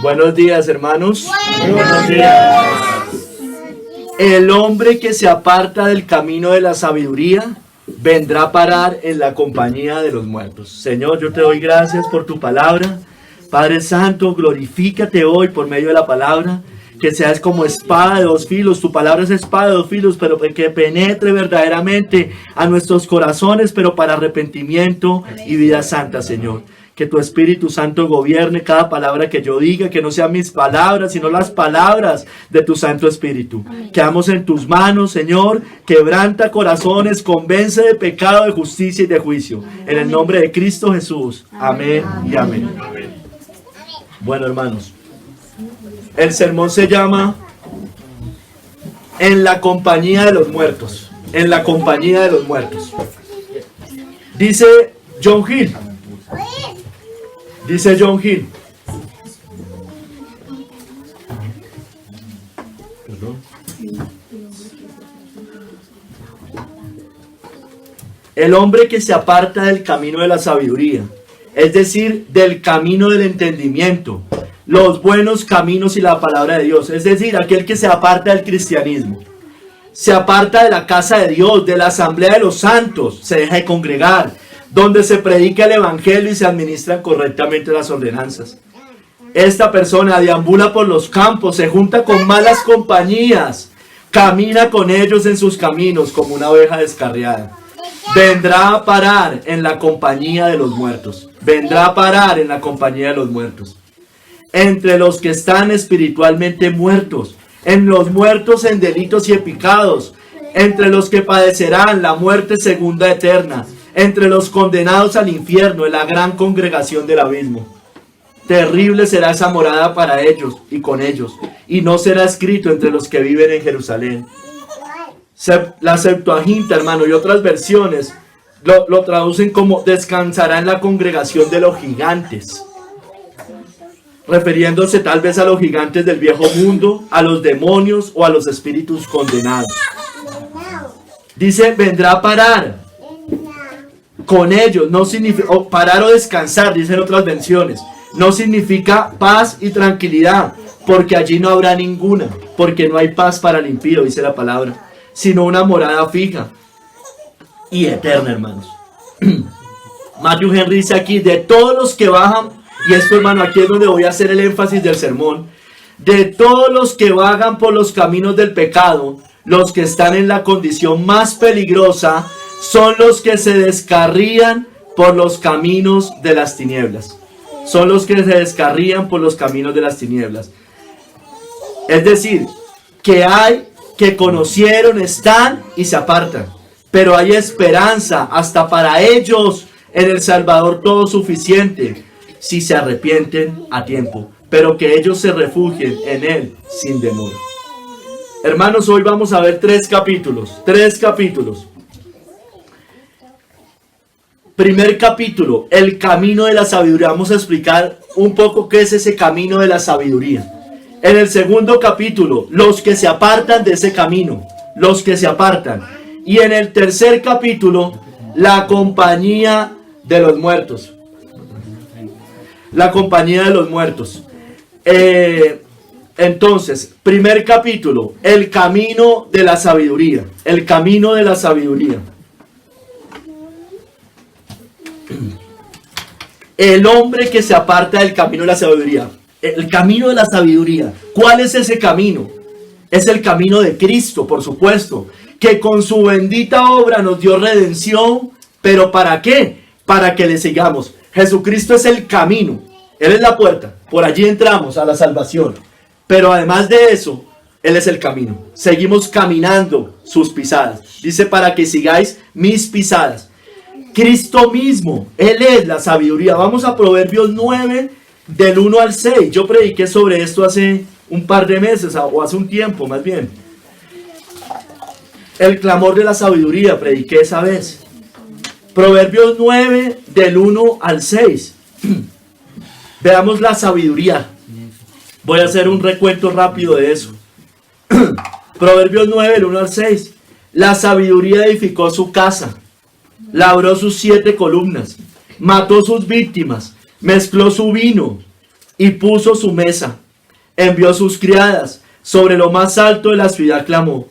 Buenos días, hermanos. Buenos días. El hombre que se aparta del camino de la sabiduría vendrá a parar en la compañía de los muertos. Señor, yo te doy gracias por tu palabra. Padre Santo, glorifícate hoy por medio de la palabra. Que seas como espada de dos filos. Tu palabra es espada de dos filos, pero que penetre verdaderamente a nuestros corazones, pero para arrepentimiento y vida santa, Señor. Que tu Espíritu Santo gobierne cada palabra que yo diga, que no sean mis palabras, sino las palabras de tu Santo Espíritu. Quedamos en tus manos, Señor. Quebranta corazones, convence de pecado, de justicia y de juicio. En el nombre de Cristo Jesús. Amén y amén. Bueno, hermanos, el sermón se llama En la compañía de los muertos. En la compañía de los muertos. Dice John Hill. Dice John Hill. Perdón. El hombre que se aparta del camino de la sabiduría, es decir, del camino del entendimiento, los buenos caminos y la palabra de Dios, es decir, aquel que se aparta del cristianismo, se aparta de la casa de Dios, de la asamblea de los santos, se deja de congregar, donde se predica el evangelio y se administran correctamente las ordenanzas. Esta persona deambula por los campos, se junta con malas compañías, camina con ellos en sus caminos como una oveja descarriada. Vendrá a parar en la compañía de los muertos. Vendrá a parar en la compañía de los muertos. Entre los que están espiritualmente muertos, en los muertos en delitos y en pecados, entre los que padecerán la muerte segunda eterna, entre los condenados al infierno, en la gran congregación del abismo. Terrible será esa morada para ellos y con ellos, y no será escrito entre los que viven en Jerusalén. La Septuaginta, hermano, y otras versiones lo traducen como descansará en la congregación de los gigantes, refiriéndose tal vez a los gigantes del viejo mundo, a los demonios o a los espíritus condenados. Dice, vendrá a parar con ellos. No significa parar o descansar, dicen otras versiones. No significa paz y tranquilidad, porque allí no habrá ninguna, porque no hay paz para el impío, dice la palabra, sino una morada fija y eterna, hermanos. Matthew Henry dice aquí, de todos los que bajan, y esto, hermano, aquí es donde voy a hacer el énfasis del sermón, de todos los que vagan por los caminos del pecado, los que están en la condición más peligrosa son los que se descarrían por los caminos de las tinieblas. Son los que se descarrían por los caminos de las tinieblas. Es decir, que hay que conocieron, están y se apartan. Pero hay esperanza hasta para ellos en el Salvador todo suficiente, si se arrepienten a tiempo. Pero que ellos se refugien en Él sin demora. Hermanos, hoy vamos a ver tres capítulos. Primer capítulo, el camino de la sabiduría. Vamos a explicar un poco qué es ese camino de la sabiduría. En el segundo capítulo, los que se apartan de ese camino, los que se apartan. Y en el tercer capítulo, la compañía de los muertos. La compañía de los muertos. Entonces, primer capítulo, el camino de la sabiduría. El camino de la sabiduría. El hombre que se aparta del camino de la sabiduría. El camino de la sabiduría. ¿Cuál es ese camino? Es el camino de Cristo, por supuesto, que con su bendita obra nos dio redención. ¿Pero para qué? Para que le sigamos. Jesucristo es el camino. Él es la puerta. Por allí entramos a la salvación. Pero además de eso, Él es el camino. Seguimos caminando sus pisadas. Dice, para que sigáis mis pisadas. Cristo mismo, Él es la sabiduría. Vamos a Proverbios 9, del 1 al 6. Yo prediqué sobre esto hace un par de meses, o hace un tiempo más bien. El clamor de la sabiduría, prediqué esa vez. Proverbios 9, del 1 al 6. Veamos la sabiduría. Voy a hacer un recuento rápido de eso. Proverbios 9, del 1 al 6. La sabiduría edificó su casa, labró sus 7 columnas, mató sus víctimas, mezcló su vino, y puso su mesa. Envió sus criadas. Sobre lo más alto de la ciudad clamó.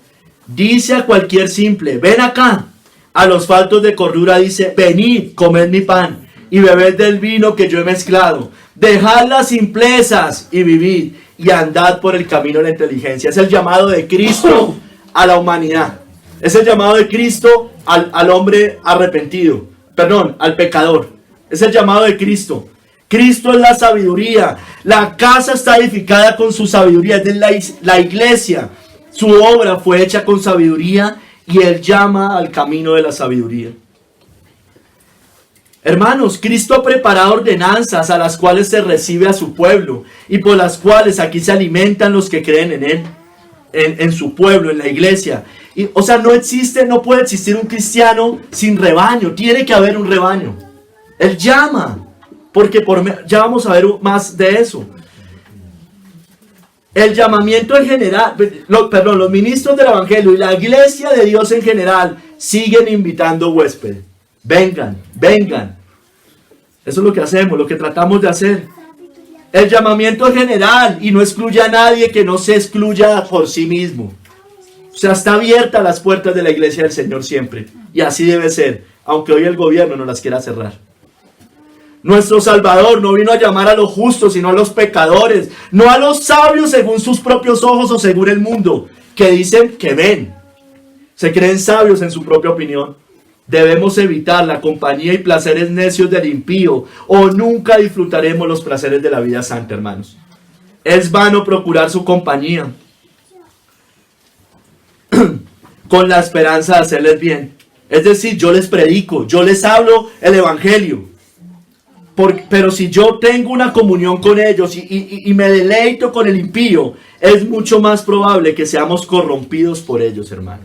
Dice a cualquier simple, ven acá. A los faltos de cordura dice, venid, comed mi pan y bebed del vino que yo he mezclado. Dejad las simplezas y vivid y andad por el camino de la inteligencia. Es el llamado de Cristo a la humanidad. Es el llamado de Cristo al hombre arrepentido. Perdón, al pecador. Es el llamado de Cristo. Cristo es la sabiduría. La casa está edificada con su sabiduría. Es la iglesia. Su obra fue hecha con sabiduría y Él llama al camino de la sabiduría. Hermanos, Cristo ha preparado ordenanzas a las cuales se recibe a su pueblo y por las cuales aquí se alimentan los que creen en Él, en su pueblo, en la iglesia. Y, o sea, no puede existir un cristiano sin rebaño. Tiene que haber un rebaño. Él llama. Porque ya vamos a ver más de eso. El llamamiento en general, los ministros del Evangelio y la iglesia de Dios en general siguen invitando huéspedes. Vengan, vengan. Eso es lo que hacemos, lo que tratamos de hacer. El llamamiento en general y no excluye a nadie que no se excluya por sí mismo. O sea, está abierta las puertas de la iglesia del Señor siempre. Y así debe ser, aunque hoy el gobierno no las quiera cerrar. Nuestro Salvador no vino a llamar a los justos, sino a los pecadores. No a los sabios según sus propios ojos o según el mundo, que dicen que ven. Se creen sabios en su propia opinión. Debemos evitar la compañía y placeres necios del impío, o nunca disfrutaremos los placeres de la vida santa, hermanos. Es vano procurar su compañía con la esperanza de hacerles bien. Es decir, yo les predico, yo les hablo el evangelio. Pero si yo tengo una comunión con ellos y me deleito con el impío, es mucho más probable que seamos corrompidos por ellos, hermano.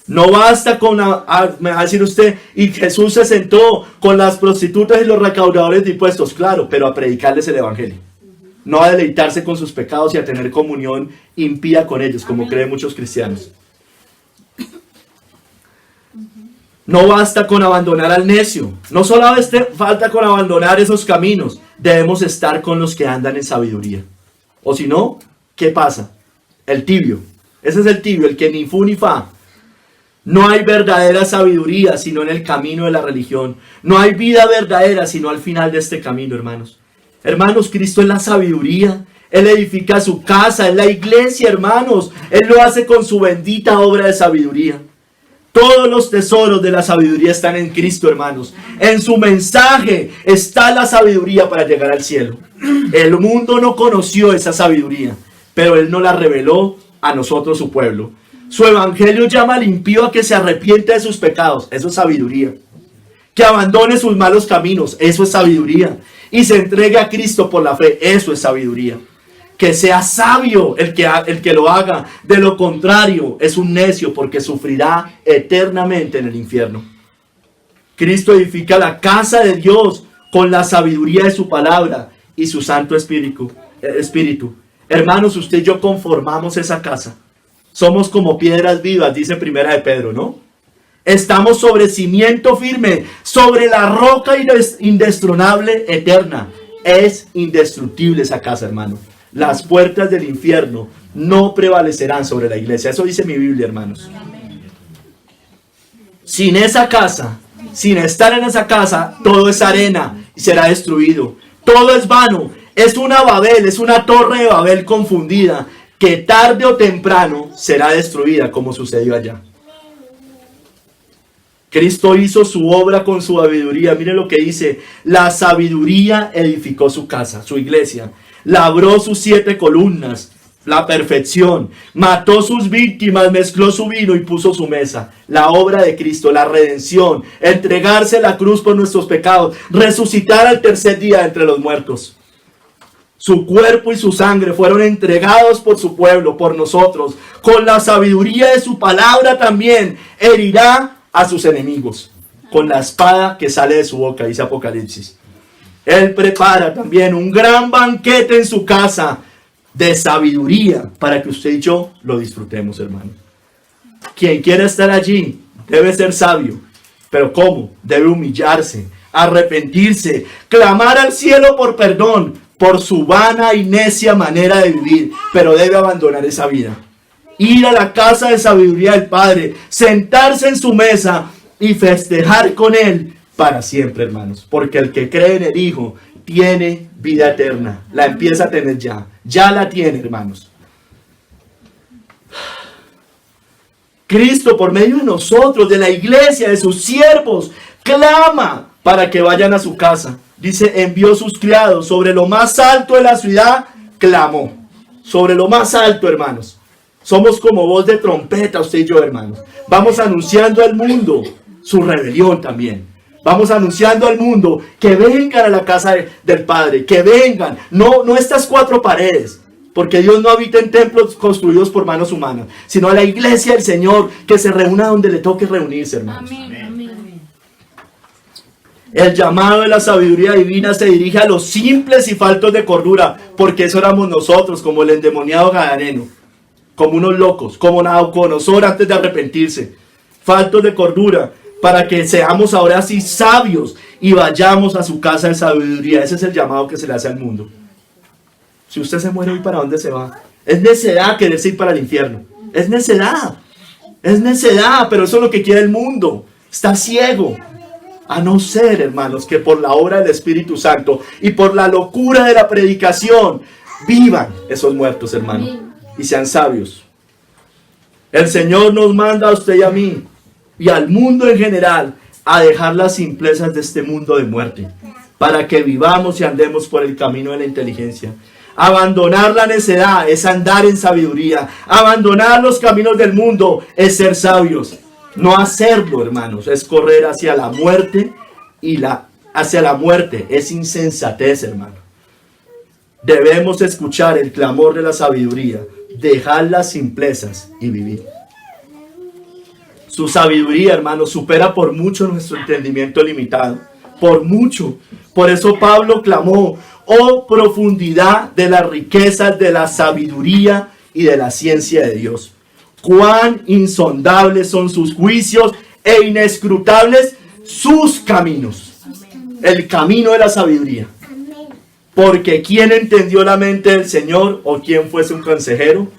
No basta con, me va a decir usted, y Jesús se sentó con las prostitutas y los recaudadores de impuestos, claro, pero a predicarles el evangelio. No a deleitarse con sus pecados y a tener comunión impía con ellos, como creen muchos cristianos. No basta con abandonar al necio. No solo falta con abandonar esos caminos. Debemos estar con los que andan en sabiduría. O si no, ¿qué pasa? El tibio. Ese es el tibio, el que ni fu ni fa. No hay verdadera sabiduría sino en el camino de la religión. No hay vida verdadera sino al final de este camino, hermanos. Hermanos, Cristo es la sabiduría. Él edifica su casa, es la iglesia, hermanos. Él lo hace con su bendita obra de sabiduría. Todos los tesoros de la sabiduría están en Cristo, hermanos. En su mensaje está la sabiduría para llegar al cielo. El mundo no conoció esa sabiduría, pero Él nos la reveló a nosotros, su pueblo. Su evangelio llama al impío a que se arrepienta de sus pecados. Eso es sabiduría. Que abandone sus malos caminos. Eso es sabiduría. Y se entregue a Cristo por la fe. Eso es sabiduría. Que sea sabio el que lo haga. De lo contrario, es un necio porque sufrirá eternamente en el infierno. Cristo edifica la casa de Dios con la sabiduría de su palabra y su Santo Espíritu. Hermanos, usted y yo conformamos esa casa. Somos como piedras vivas, dice Primera de Pedro, ¿no? Estamos sobre cimiento firme, sobre la roca indestronable eterna. Es indestructible esa casa, hermano. Las puertas del infierno no prevalecerán sobre la iglesia. Eso dice mi Biblia, hermanos. Sin esa casa, sin estar en esa casa, todo es arena y será destruido. Todo es vano. Es una Babel, es una torre de Babel confundida, que tarde o temprano será destruida, como sucedió allá. Cristo hizo su obra con su sabiduría. Miren lo que dice: la sabiduría edificó su casa, su iglesia. Labró sus 7 columnas, la perfección. Mató sus víctimas, mezcló su vino y puso su mesa. La obra de Cristo, la redención, entregarse la cruz por nuestros pecados, resucitar al tercer día entre los muertos. Su cuerpo y su sangre fueron entregados por su pueblo, por nosotros. Con la sabiduría de su palabra también herirá a sus enemigos. Con la espada que sale de su boca, dice Apocalipsis. Él prepara también un gran banquete en su casa de sabiduría para que usted y yo lo disfrutemos, hermano. Quien quiera estar allí debe ser sabio. ¿Pero cómo? Debe humillarse, arrepentirse, clamar al cielo por perdón, por su vana y necia manera de vivir, pero debe abandonar esa vida. Ir a la casa de sabiduría del Padre, sentarse en su mesa y festejar con Él para siempre, hermanos. Porque el que cree en el Hijo tiene vida eterna. La empieza a tener ya. Ya la tiene, hermanos. Cristo, por medio de nosotros, de la iglesia, de sus siervos, clama para que vayan a su casa. Dice, envió sus criados sobre lo más alto de la ciudad, clamó. Sobre lo más alto, hermanos. Somos como voz de trompeta, usted y yo, hermanos. Vamos anunciando al mundo su rebelión también. Vamos anunciando al mundo que vengan a la casa del Padre, que vengan. No estas cuatro paredes, porque Dios no habita en templos construidos por manos humanas, sino a la iglesia del Señor, que se reúna donde le toque reunirse, hermanos. Amén, amén. El llamado de la sabiduría divina se dirige a los simples y faltos de cordura, porque eso éramos nosotros, como el endemoniado gadareno, como unos locos, como Nabucodonosor antes de arrepentirse, faltos de cordura, para que seamos ahora sí sabios y vayamos a su casa de sabiduría. Ese es el llamado que se le hace al mundo. Si usted se muere hoy, ¿para dónde se va? Es necedad quererse ir para el infierno. Es necedad, pero eso es lo que quiere el mundo. Está ciego. A no ser, hermanos, que por la obra del Espíritu Santo y por la locura de la predicación vivan esos muertos, hermanos, y sean sabios. El Señor nos manda a usted y a mí y al mundo en general a dejar las simplezas de este mundo de muerte, para que vivamos y andemos por el camino de la inteligencia. Abandonar la necedad es andar en sabiduría. Abandonar los caminos del mundo es ser sabios. No hacerlo, hermanos, es correr hacia la muerte, y hacia la muerte es insensatez, hermano. Debemos escuchar el clamor de la sabiduría, dejar las simplezas y vivir. Su sabiduría, hermanos, supera por mucho nuestro entendimiento limitado. Por mucho. Por eso Pablo clamó: oh profundidad de las riquezas de la sabiduría y de la ciencia de Dios. Cuán insondables son sus juicios e inescrutables sus caminos. El camino de la sabiduría. Porque ¿quién entendió la mente del Señor, o quién fuese un consejero?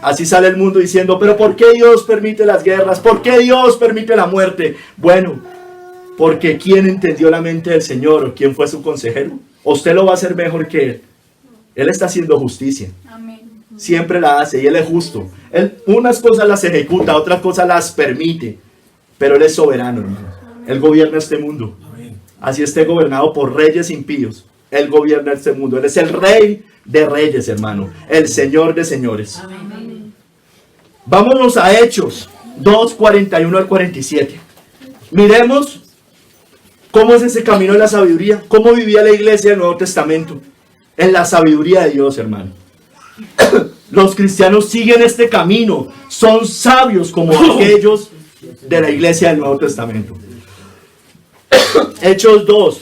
Así sale el mundo diciendo: pero ¿por qué Dios permite las guerras? ¿Por qué Dios permite la muerte? Bueno, porque ¿quién entendió la mente del Señor, o quién fue su consejero? Usted lo va a hacer mejor que Él. Él está haciendo justicia. Amén. Siempre la hace, y Él es justo. Él unas cosas las ejecuta, otras cosas las permite. Pero Él es soberano, hermano. Él gobierna este mundo. Así esté gobernado por reyes impíos. Él gobierna este mundo. Él es el rey de reyes, hermano. El Señor de señores. Amén. Vámonos a Hechos 2, 41 al 47. Miremos cómo es ese camino de la sabiduría. Cómo vivía la iglesia del Nuevo Testamento. En la sabiduría de Dios, hermano. Los cristianos siguen este camino. Son sabios como aquellos de la iglesia del Nuevo Testamento. Hechos 2,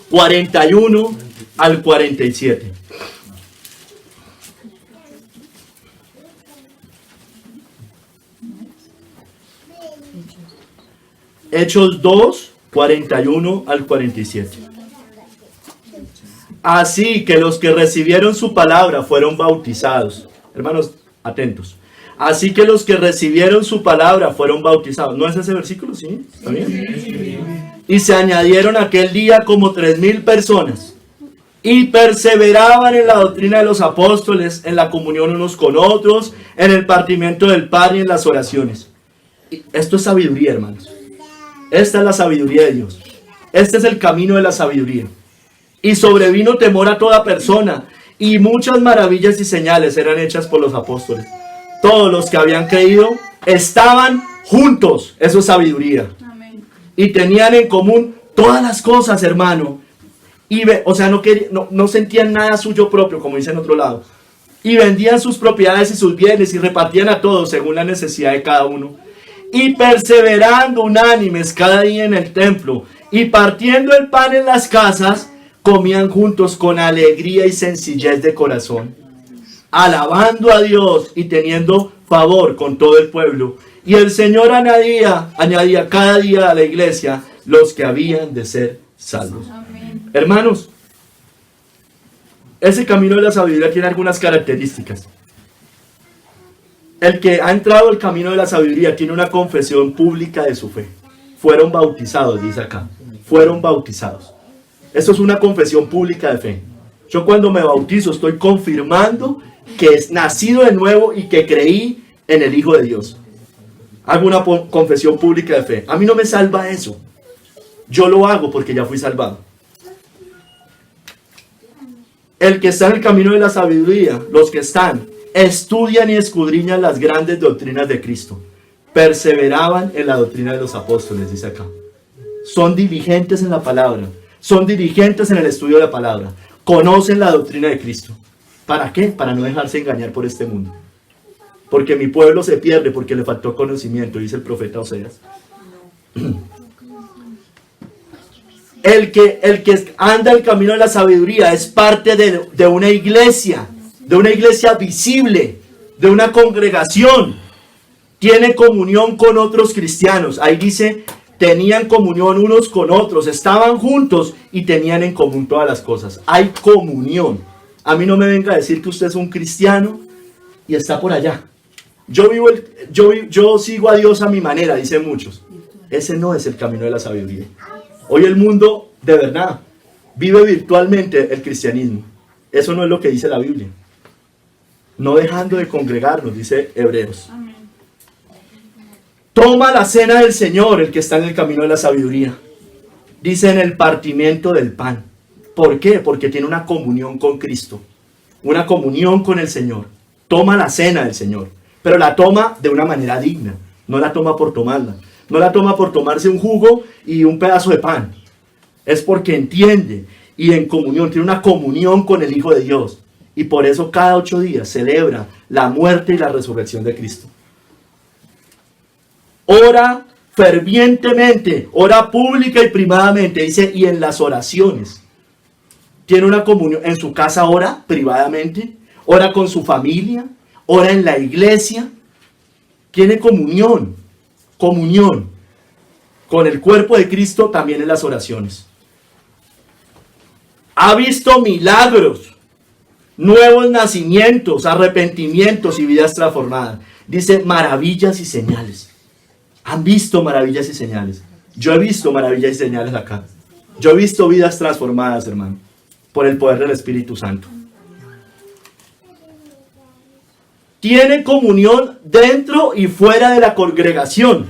41 al 47. Hechos 2, 41 al 47. Así que los que recibieron su palabra fueron bautizados. Hermanos, atentos. Así que los que recibieron su palabra fueron bautizados. ¿No es ese versículo? ¿Sí? ¿Está bien? Y se añadieron aquel día como 3,000 personas. Y perseveraban en la doctrina de los apóstoles, en la comunión unos con otros, en el partimiento del pan y en las oraciones. Y esto es sabiduría, hermanos. Esta es la sabiduría de Dios. Este es el camino de la sabiduría. Y sobrevino temor a toda persona, y muchas maravillas y señales eran hechas por los apóstoles. Todos los que habían creído estaban juntos. Eso es sabiduría. Amén. Y tenían en común todas las cosas, hermano. No sentían nada suyo propio, como dice en otro lado. Y vendían sus propiedades y sus bienes y repartían a todos según la necesidad de cada uno. Y perseverando unánimes cada día en el templo y partiendo el pan en las casas, comían juntos con alegría y sencillez de corazón, alabando a Dios y teniendo favor con todo el pueblo. Y el Señor añadía cada día a la iglesia los que habían de ser salvos. Amén. Hermanos, ese camino de la sabiduría tiene algunas características. El que ha entrado al camino de la sabiduría tiene una confesión pública de su fe. Fueron bautizados, dice acá. Fueron bautizados. Eso es una confesión pública de fe. Yo cuando me bautizo estoy confirmando que es nacido de nuevo y que creí en el Hijo de Dios. Hago una confesión pública de fe. A mí no me salva eso. Yo lo hago porque ya fui salvado. El que está en el camino de la sabiduría, los que están, estudian y escudriñan las grandes doctrinas de Cristo. Perseveraban en la doctrina de los apóstoles, dice acá. Son diligentes en la palabra. Son diligentes en el estudio de la palabra. Conocen la doctrina de Cristo. ¿Para qué? Para no dejarse engañar por este mundo. Porque mi pueblo se pierde porque le faltó conocimiento, dice el profeta Oseas. El que anda el camino de la sabiduría es parte de una iglesia visible, de una congregación. Tiene comunión con otros cristianos. Ahí dice, tenían comunión unos con otros, estaban juntos y tenían en común todas las cosas. Hay comunión. A mí no me venga a decir que usted es un cristiano y está por allá. Yo sigo a Dios a mi manera, dicen muchos. Ese no es el camino de la sabiduría. Hoy el mundo, de verdad, vive virtualmente el cristianismo. Eso no es lo que dice la Biblia. No dejando de congregarnos, dice Hebreos. Toma la cena del Señor, el que está en el camino de la sabiduría. Dice en el partimiento del pan. ¿Por qué? Porque tiene una comunión con Cristo. Una comunión con el Señor. Toma la cena del Señor. Pero la toma de una manera digna. No la toma por tomarla. No la toma por tomarse un jugo y un pedazo de pan. Es porque entiende y en comunión, tiene una comunión con el Hijo de Dios. Y por eso cada 8 días celebra la muerte y la resurrección de Cristo. Ora fervientemente, ora pública y privadamente, dice, y en las oraciones. Tiene una comunión, en su casa ora privadamente, ora con su familia, ora en la iglesia. Tiene comunión con el cuerpo de Cristo también en las oraciones. Ha visto milagros, nuevos nacimientos, arrepentimientos y vidas transformadas. Dice maravillas y señales. Han visto maravillas y señales. Yo he visto maravillas y señales acá. Yo he visto vidas transformadas, hermano, por el poder del Espíritu Santo. Tiene comunión dentro y fuera de la congregación.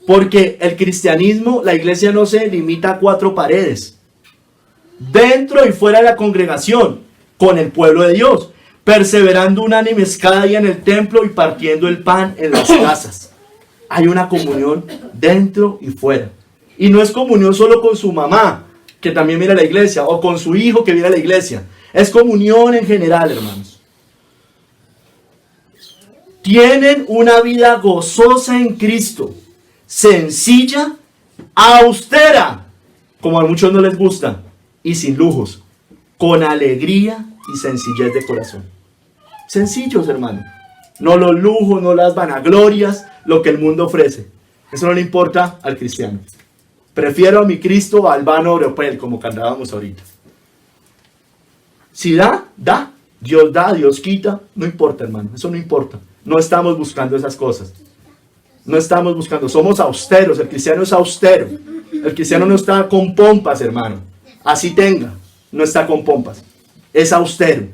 Porque el cristianismo, la iglesia no se limita a 4 paredes. Dentro y fuera de la congregación, con el pueblo de Dios. Perseverando unánimes cada día en el templo y partiendo el pan en las casas. Hay una comunión dentro y fuera. Y no es comunión solo con su mamá, que también viene a la iglesia, o con su hijo que viene a la iglesia. Es comunión en general, hermanos. Tienen una vida gozosa en Cristo. Sencilla, austera, como a muchos no les gusta, y sin lujos, con alegría y sencillez de corazón. Sencillos, hermano. No los lujos, no las vanaglorias, lo que el mundo ofrece. Eso no le importa al cristiano. Prefiero a mi Cristo al vano oropel, como cantábamos ahorita. Si da, da. Dios quita. No importa, hermano. Eso no importa. No estamos buscando esas cosas. No estamos buscando. Somos austeros. El cristiano es austero. El cristiano no está con pompas, hermano. Así tenga. No está con pompas. Es austero.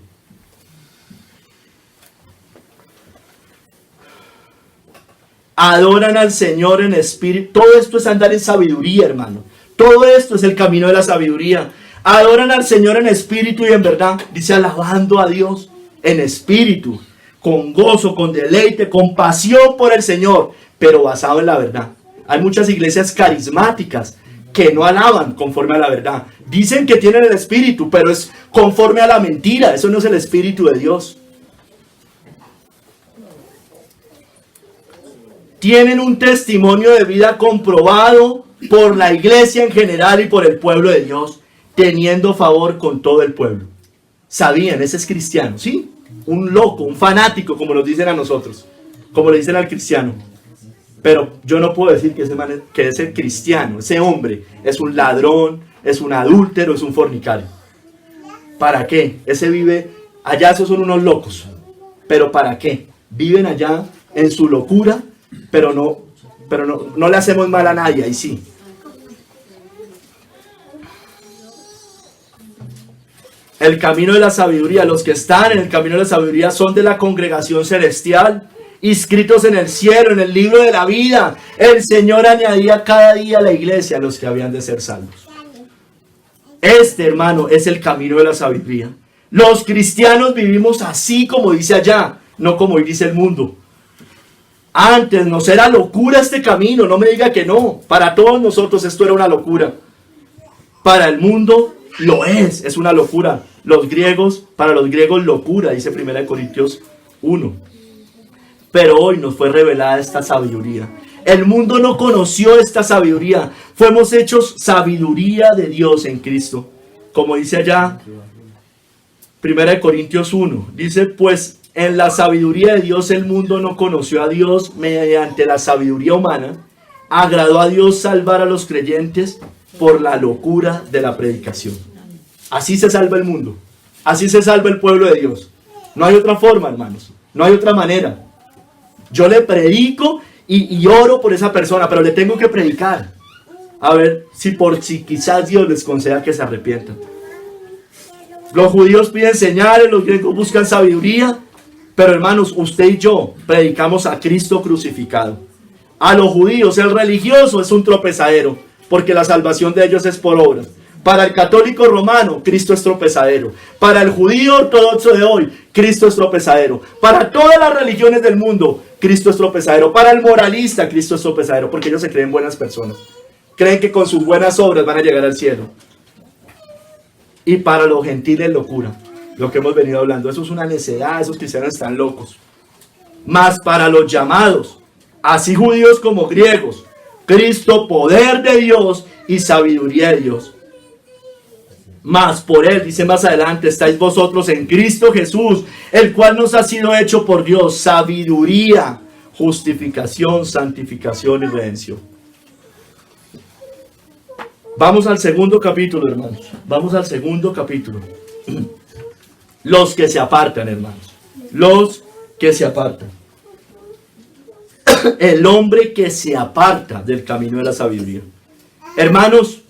Adoran al Señor en espíritu. Todo esto es andar en sabiduría, hermano. Todo esto es el camino de la sabiduría. Adoran al Señor en espíritu y en verdad. Dice alabando a Dios en espíritu. Con gozo, con deleite, con pasión por el Señor. Pero basado en la verdad. Hay muchas iglesias carismáticas que no alaban conforme a la verdad. Dicen que tienen el espíritu, pero es conforme a la mentira. Eso no es el espíritu de Dios. Tienen un testimonio de vida comprobado por la iglesia en general y por el pueblo de Dios, teniendo favor con todo el pueblo. Sabían, ese es cristiano, ¿sí? Un loco, un fanático, como nos dicen a nosotros, como le dicen al cristiano. Pero yo no puedo decir que ese cristiano, ese hombre, es un ladrón, es un adúltero, es un fornicario. ¿Para qué? Ese vive, allá esos son unos locos. ¿Pero para qué? Viven allá en su locura, pero no le hacemos mal a nadie, ahí sí. El camino de la sabiduría, los que están en el camino de la sabiduría son de la congregación celestial, inscritos en el cielo, en el libro de la vida. El Señor añadía cada día a la iglesia a los que habían de ser salvos. Este, hermano, es el camino de la sabiduría. Los cristianos vivimos así como dice allá, no como hoy dice el mundo. Antes nos era locura este camino, no me diga que no. Para todos nosotros esto era una locura. Para el mundo lo es una locura. Para los griegos locura, dice 1 Corintios 1. Pero hoy nos fue revelada esta sabiduría. El mundo no conoció esta sabiduría. Fuimos hechos sabiduría de Dios en Cristo. Como dice allá 1 Corintios 1. Dice, pues en la sabiduría de Dios el mundo no conoció a Dios mediante la sabiduría humana. Agradó a Dios salvar a los creyentes por la locura de la predicación. Así se salva el mundo. Así se salva el pueblo de Dios. No hay otra forma, hermanos. No hay otra manera. Yo le predico y oro por esa persona, pero le tengo que predicar. A ver si quizás Dios les conceda que se arrepientan. Los judíos piden señales, los griegos buscan sabiduría, pero hermanos, usted y yo predicamos a Cristo crucificado. A los judíos el religioso es un tropezadero, porque la salvación de ellos es por obra. Para el católico romano, Cristo es tropezadero. Para el judío ortodoxo de hoy, Cristo es tropezadero. Para todas las religiones del mundo, Cristo es tropezadero. Para el moralista, Cristo es tropezadero, porque ellos se creen buenas personas. Creen que con sus buenas obras van a llegar al cielo. Y para los gentiles, locura. Lo que hemos venido hablando, eso es una necedad, esos cristianos están locos. Mas para los llamados, así judíos como griegos, Cristo, poder de Dios y sabiduría de Dios. Mas por él, dice más adelante, estáis vosotros en Cristo Jesús, el cual nos ha sido hecho por Dios sabiduría, justificación, santificación y redención. Vamos al segundo capítulo, hermanos. Vamos al segundo capítulo. Los que se apartan, hermanos. Los que se apartan. El hombre que se aparta del camino de la sabiduría. Hermanos,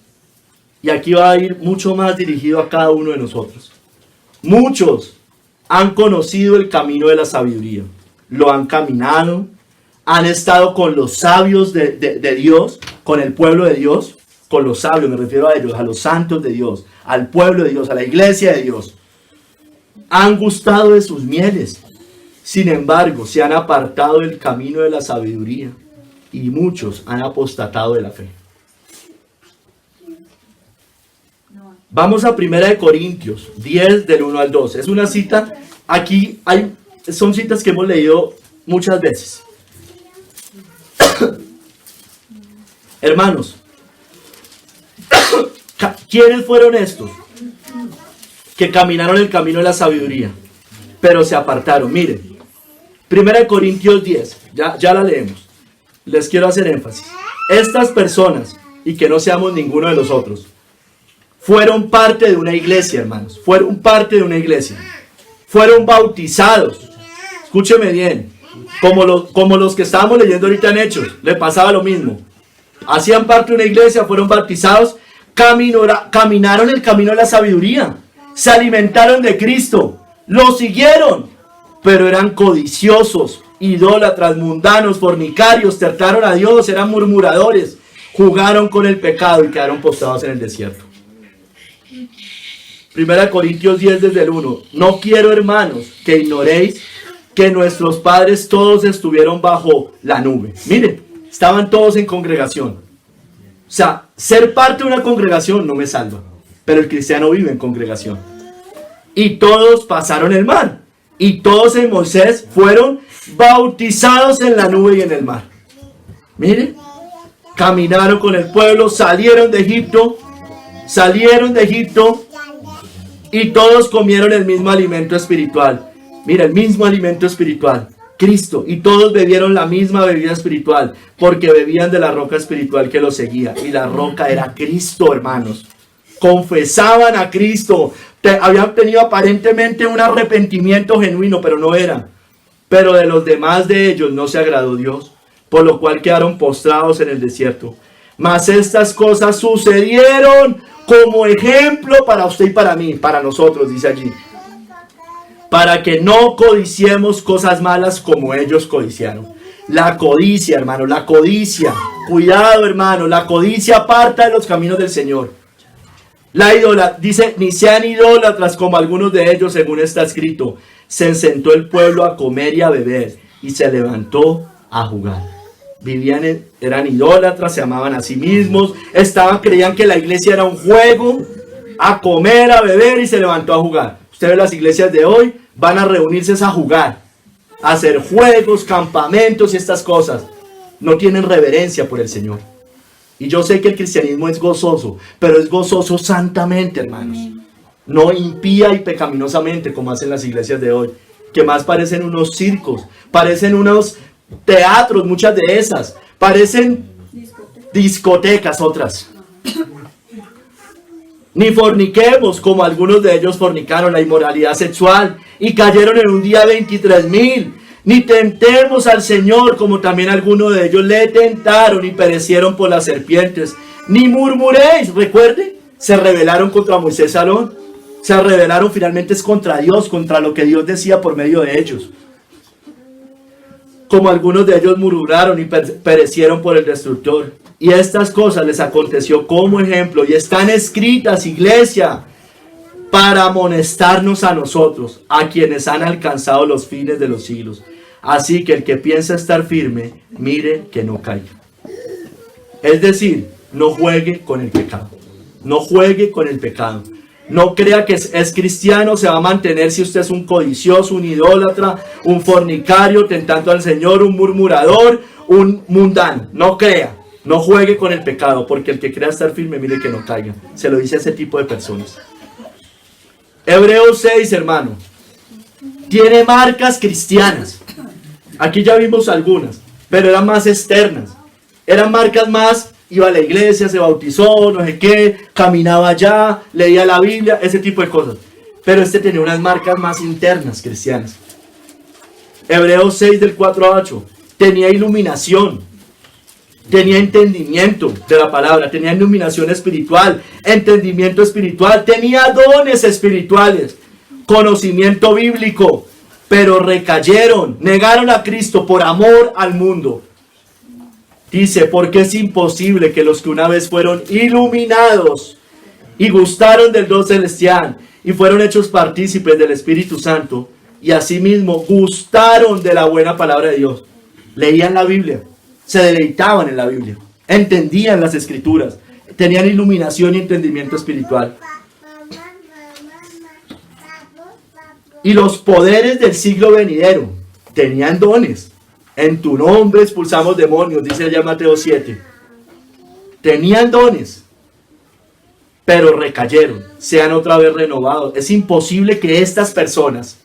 y aquí va a ir mucho más dirigido a cada uno de nosotros. Muchos han conocido el camino de la sabiduría. Lo han caminado. Han estado con los sabios de Dios, con el pueblo de Dios. Con los sabios, me refiero a ellos, a los santos de Dios, al pueblo de Dios, a la iglesia de Dios. Han gustado de sus mieles. Sin embargo, se han apartado del camino de la sabiduría y muchos han apostatado de la fe. Vamos a 1 Corintios 10 del 1 al 2. Es una cita, aquí son citas que hemos leído muchas veces. Hermanos, ¿quiénes fueron estos que caminaron el camino de la sabiduría, pero se apartaron? Miren, 1 Corintios 10, ya la leemos. Les quiero hacer énfasis. Estas personas, y que no seamos ninguno de los otros, fueron parte de una iglesia, hermanos. Fueron parte de una iglesia. Fueron bautizados. Escúcheme bien. Como los que estábamos leyendo ahorita en Hechos, le pasaba lo mismo. Hacían parte de una iglesia, fueron bautizados, caminaron el camino de la sabiduría, se alimentaron de Cristo, lo siguieron, pero eran codiciosos, idólatras, mundanos, fornicarios, trataron a Dios, eran murmuradores, jugaron con el pecado y quedaron postrados en el desierto. 1 Corintios 10 desde el 1. No quiero, hermanos, que ignoréis que nuestros padres todos estuvieron bajo la nube. Miren, estaban todos en congregación. O sea, ser parte de una congregación no me salva, pero el cristiano vive en congregación. Y todos pasaron el mar, y todos en Moisés fueron bautizados en la nube y en el mar. Miren, caminaron con el pueblo, salieron de Egipto, y todos comieron el mismo alimento espiritual. Mira, el mismo alimento espiritual, Cristo, y todos bebieron la misma bebida espiritual, porque bebían de la roca espiritual que los seguía, y la roca era Cristo, hermanos. confesaban a Cristo, habían tenido aparentemente un arrepentimiento genuino, pero no era. Pero de los demás de ellos no se agradó Dios, por lo cual quedaron postrados en el desierto. Mas estas cosas sucedieron como ejemplo para usted y para mí, para nosotros, dice allí, para que no codiciemos cosas malas como ellos codiciaron. La codicia, hermano, la codicia. Cuidado, hermano, la codicia aparta de los caminos del Señor. La ídola, dice, ni sean idólatras como algunos de ellos, según está escrito. Se sentó el pueblo a comer y a beber, y se levantó a jugar. Eran idólatras, se amaban a sí mismos, creían que la iglesia era un juego, a comer, a beber, y se levantó a jugar. Usted ve las iglesias de hoy, van a reunirse a jugar, a hacer juegos, campamentos y estas cosas. No tienen reverencia por el Señor. Y yo sé que el cristianismo es gozoso, pero es gozoso santamente, hermanos. No impía y pecaminosamente como hacen las iglesias de hoy, que más parecen unos circos, parecen unos teatros, muchas de esas, parecen discotecas otras. Ni forniquemos como algunos de ellos fornicaron, la inmoralidad sexual, y cayeron en un día 23,000. Ni tentemos al Señor como también algunos de ellos le tentaron y perecieron por las serpientes. Ni murmuréis, recuerde, se rebelaron contra Moisés y Aarón. Se rebelaron finalmente es contra Dios, contra lo que Dios decía por medio de ellos. Como algunos de ellos murmuraron y perecieron por el destructor. Y estas cosas les aconteció como ejemplo y están escritas, iglesia, para amonestarnos a nosotros, a quienes han alcanzado los fines de los siglos. Así que el que piensa estar firme, mire que no caiga. Es decir, no juegue con el pecado. No juegue con el pecado. No crea que es cristiano, se va a mantener si usted es un codicioso, un idólatra, un fornicario, tentando al Señor, un murmurador, un mundano. No crea, no juegue con el pecado, porque el que crea estar firme, mire que no caiga. Se lo dice a ese tipo de personas. Hebreos 6, hermano, tiene marcas cristianas. Aquí ya vimos algunas, pero eran más externas. Eran marcas más, iba a la iglesia, se bautizó, no sé qué, caminaba allá, leía la Biblia, ese tipo de cosas. Pero este tenía unas marcas más internas cristianas. Hebreos 6 del 4 a 8, tenía iluminación. Tenía entendimiento de la palabra, tenía iluminación espiritual, entendimiento espiritual, tenía dones espirituales, conocimiento bíblico, pero recayeron, negaron a Cristo por amor al mundo. Dice, porque es imposible que los que una vez fueron iluminados y gustaron del don celestial y fueron hechos partícipes del Espíritu Santo y asimismo gustaron de la buena palabra de Dios, leían la Biblia, se deleitaban en la Biblia, entendían las escrituras, tenían iluminación y entendimiento espiritual. Y los poderes del siglo venidero tenían dones. En tu nombre expulsamos demonios, dice allá Mateo 7. Tenían dones, pero recayeron, sean otra vez renovados. Es imposible que estas personas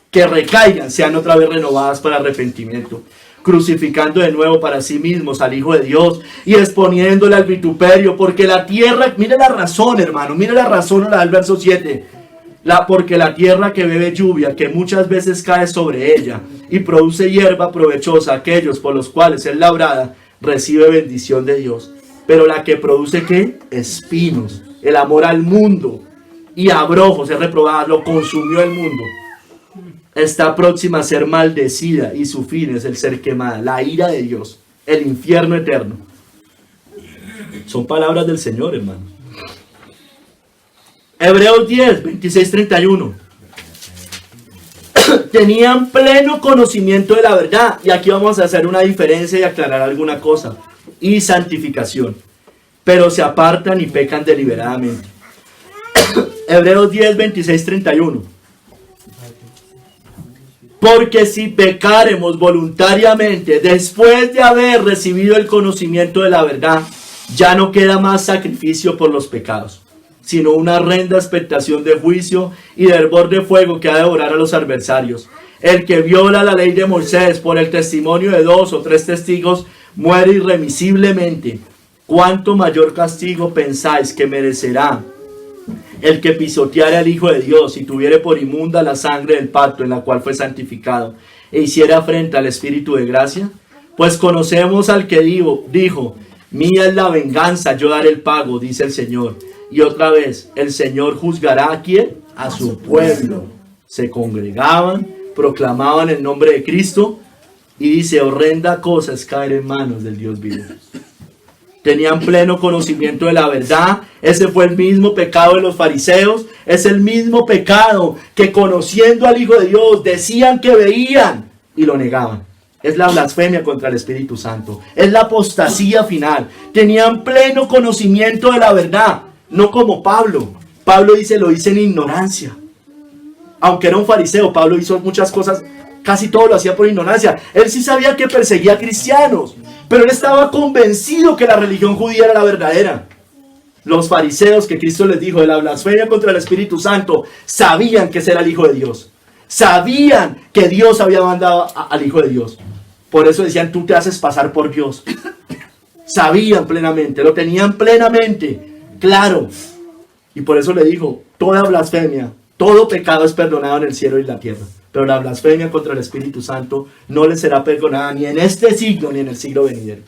que recaigan sean otra vez renovadas para arrepentimiento, crucificando de nuevo para sí mismos al Hijo de Dios y exponiéndole al vituperio, porque la tierra, mire la razón, hermano, mire la razón, la del verso 7, porque la tierra que bebe lluvia, que muchas veces cae sobre ella y produce hierba provechosa, aquellos por los cuales es labrada, recibe bendición de Dios, pero la que produce, ¿qué? Espinos, el amor al mundo y abrojos, es reprobada, lo consumió el mundo. Está próxima a ser maldecida y su fin es el ser quemada, la ira de Dios, el infierno eterno. Son palabras del Señor, hermano. Hebreos 10, 26, 31. Tenían pleno conocimiento de la verdad. Y aquí vamos a hacer una diferencia y aclarar alguna cosa. Y santificación. Pero se apartan y pecan deliberadamente. Hebreos 10, 26, 31. Porque si pecaremos voluntariamente después de haber recibido el conocimiento de la verdad, ya no queda más sacrificio por los pecados, sino una horrenda expectación de juicio y de hervor de fuego que ha de devorar a los adversarios. El que viola la ley de Moisés por el testimonio de 2 o 3 testigos muere irremisiblemente. ¿Cuánto mayor castigo pensáis que merecerá El que pisoteare al Hijo de Dios y tuviere por inmunda la sangre del pacto en la cual fue santificado e hiciera afrenta al Espíritu de gracia, pues conocemos al que dijo, mía es la venganza, yo daré el pago, dice el Señor. Y otra vez, el Señor juzgará ¿a quién? A su pueblo. Se congregaban, proclamaban el nombre de Cristo y dice, horrenda cosa es caer en manos del Dios vivo. Tenían pleno conocimiento de la verdad. Ese fue el mismo pecado de los fariseos. Es el mismo pecado que conociendo al Hijo de Dios decían que veían y lo negaban. Es la blasfemia contra el Espíritu Santo. Es la apostasía final. Tenían pleno conocimiento de la verdad. No como Pablo. Pablo dice, lo hice en ignorancia. Aunque era un fariseo, Pablo hizo muchas cosas. Casi todo lo hacía por ignorancia. Él sí sabía que perseguía a cristianos. Pero él estaba convencido que la religión judía era la verdadera. Los fariseos que Cristo les dijo de la blasfemia contra el Espíritu Santo, sabían que ese era el Hijo de Dios. Sabían que Dios había mandado al Hijo de Dios. Por eso decían, tú te haces pasar por Dios. Sabían plenamente, lo tenían plenamente claro. Y por eso le dijo, toda blasfemia, todo pecado es perdonado en el cielo y en la tierra. Pero la blasfemia contra el Espíritu Santo no le será perdonada ni en este siglo ni en el siglo venidero.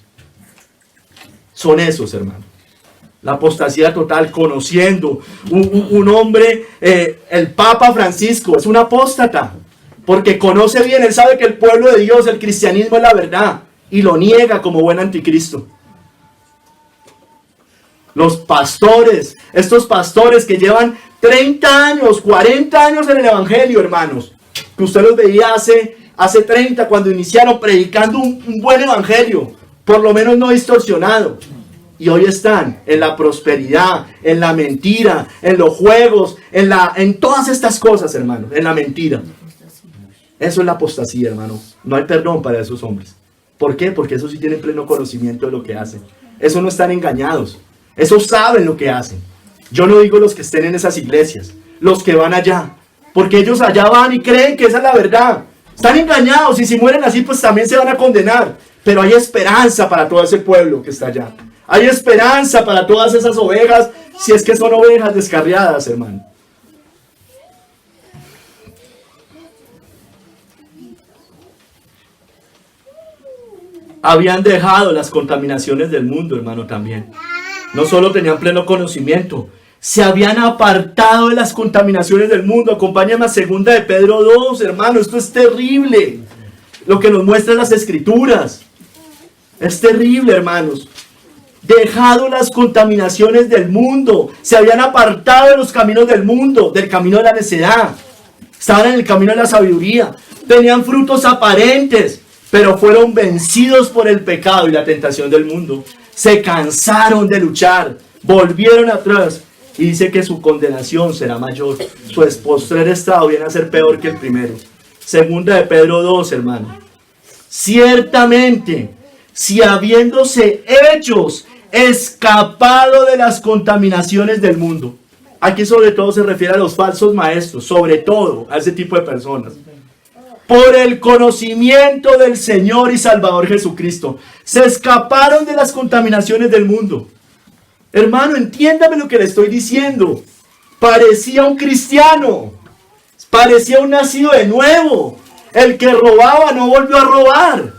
Son esos, hermanos. La apostasía total, conociendo un hombre, el Papa Francisco, es un apóstata. Porque conoce bien, él sabe que el pueblo de Dios, el cristianismo es la verdad. Y lo niega como buen anticristo. Los pastores, estos pastores que llevan 30 años, 40 años en el evangelio, hermanos. Que usted los veía hace 30 cuando iniciaron predicando un buen evangelio, por lo menos no distorsionado. Y hoy están en la prosperidad, en la mentira, en los juegos, en todas estas cosas, hermano, en la mentira. Eso es la apostasía, hermano. No hay perdón para esos hombres. ¿Por qué? Porque esos sí tienen pleno conocimiento de lo que hacen. Esos no están engañados. Esos saben lo que hacen. Yo no digo los que estén en esas iglesias, los que van allá. Porque ellos allá van y creen que esa es la verdad. Están engañados y si mueren así pues también se van a condenar. Pero hay esperanza para todo ese pueblo que está allá. Hay esperanza para todas esas ovejas, si es que son ovejas descarriadas, hermano. Habían dejado las contaminaciones del mundo, hermano, también. No solo tenían pleno conocimiento, se habían apartado de las contaminaciones del mundo. Acompáñame a 2 de Pedro 2, hermano. Esto es terrible. Lo que nos muestran las Escrituras. Es terrible, hermanos. Dejado las contaminaciones del mundo. Se habían apartado de los caminos del mundo, del camino de la necedad. Estaban en el camino de la sabiduría. Tenían frutos aparentes, pero fueron vencidos por el pecado y la tentación del mundo. Se cansaron de luchar, volvieron atrás. Y dice que su condenación será mayor. Su postrer estado viene a ser peor que el primero. 2 de Pedro 2, hermano. Ciertamente, si habiéndose ellos escapado de las contaminaciones del mundo. Aquí sobre todo se refiere a los falsos maestros. Sobre todo a ese tipo de personas. Por el conocimiento del Señor y Salvador Jesucristo. Se escaparon de las contaminaciones del mundo. Hermano, entiéndame lo que le estoy diciendo. Parecía un cristiano. Parecía un nacido de nuevo. El que robaba no volvió a robar.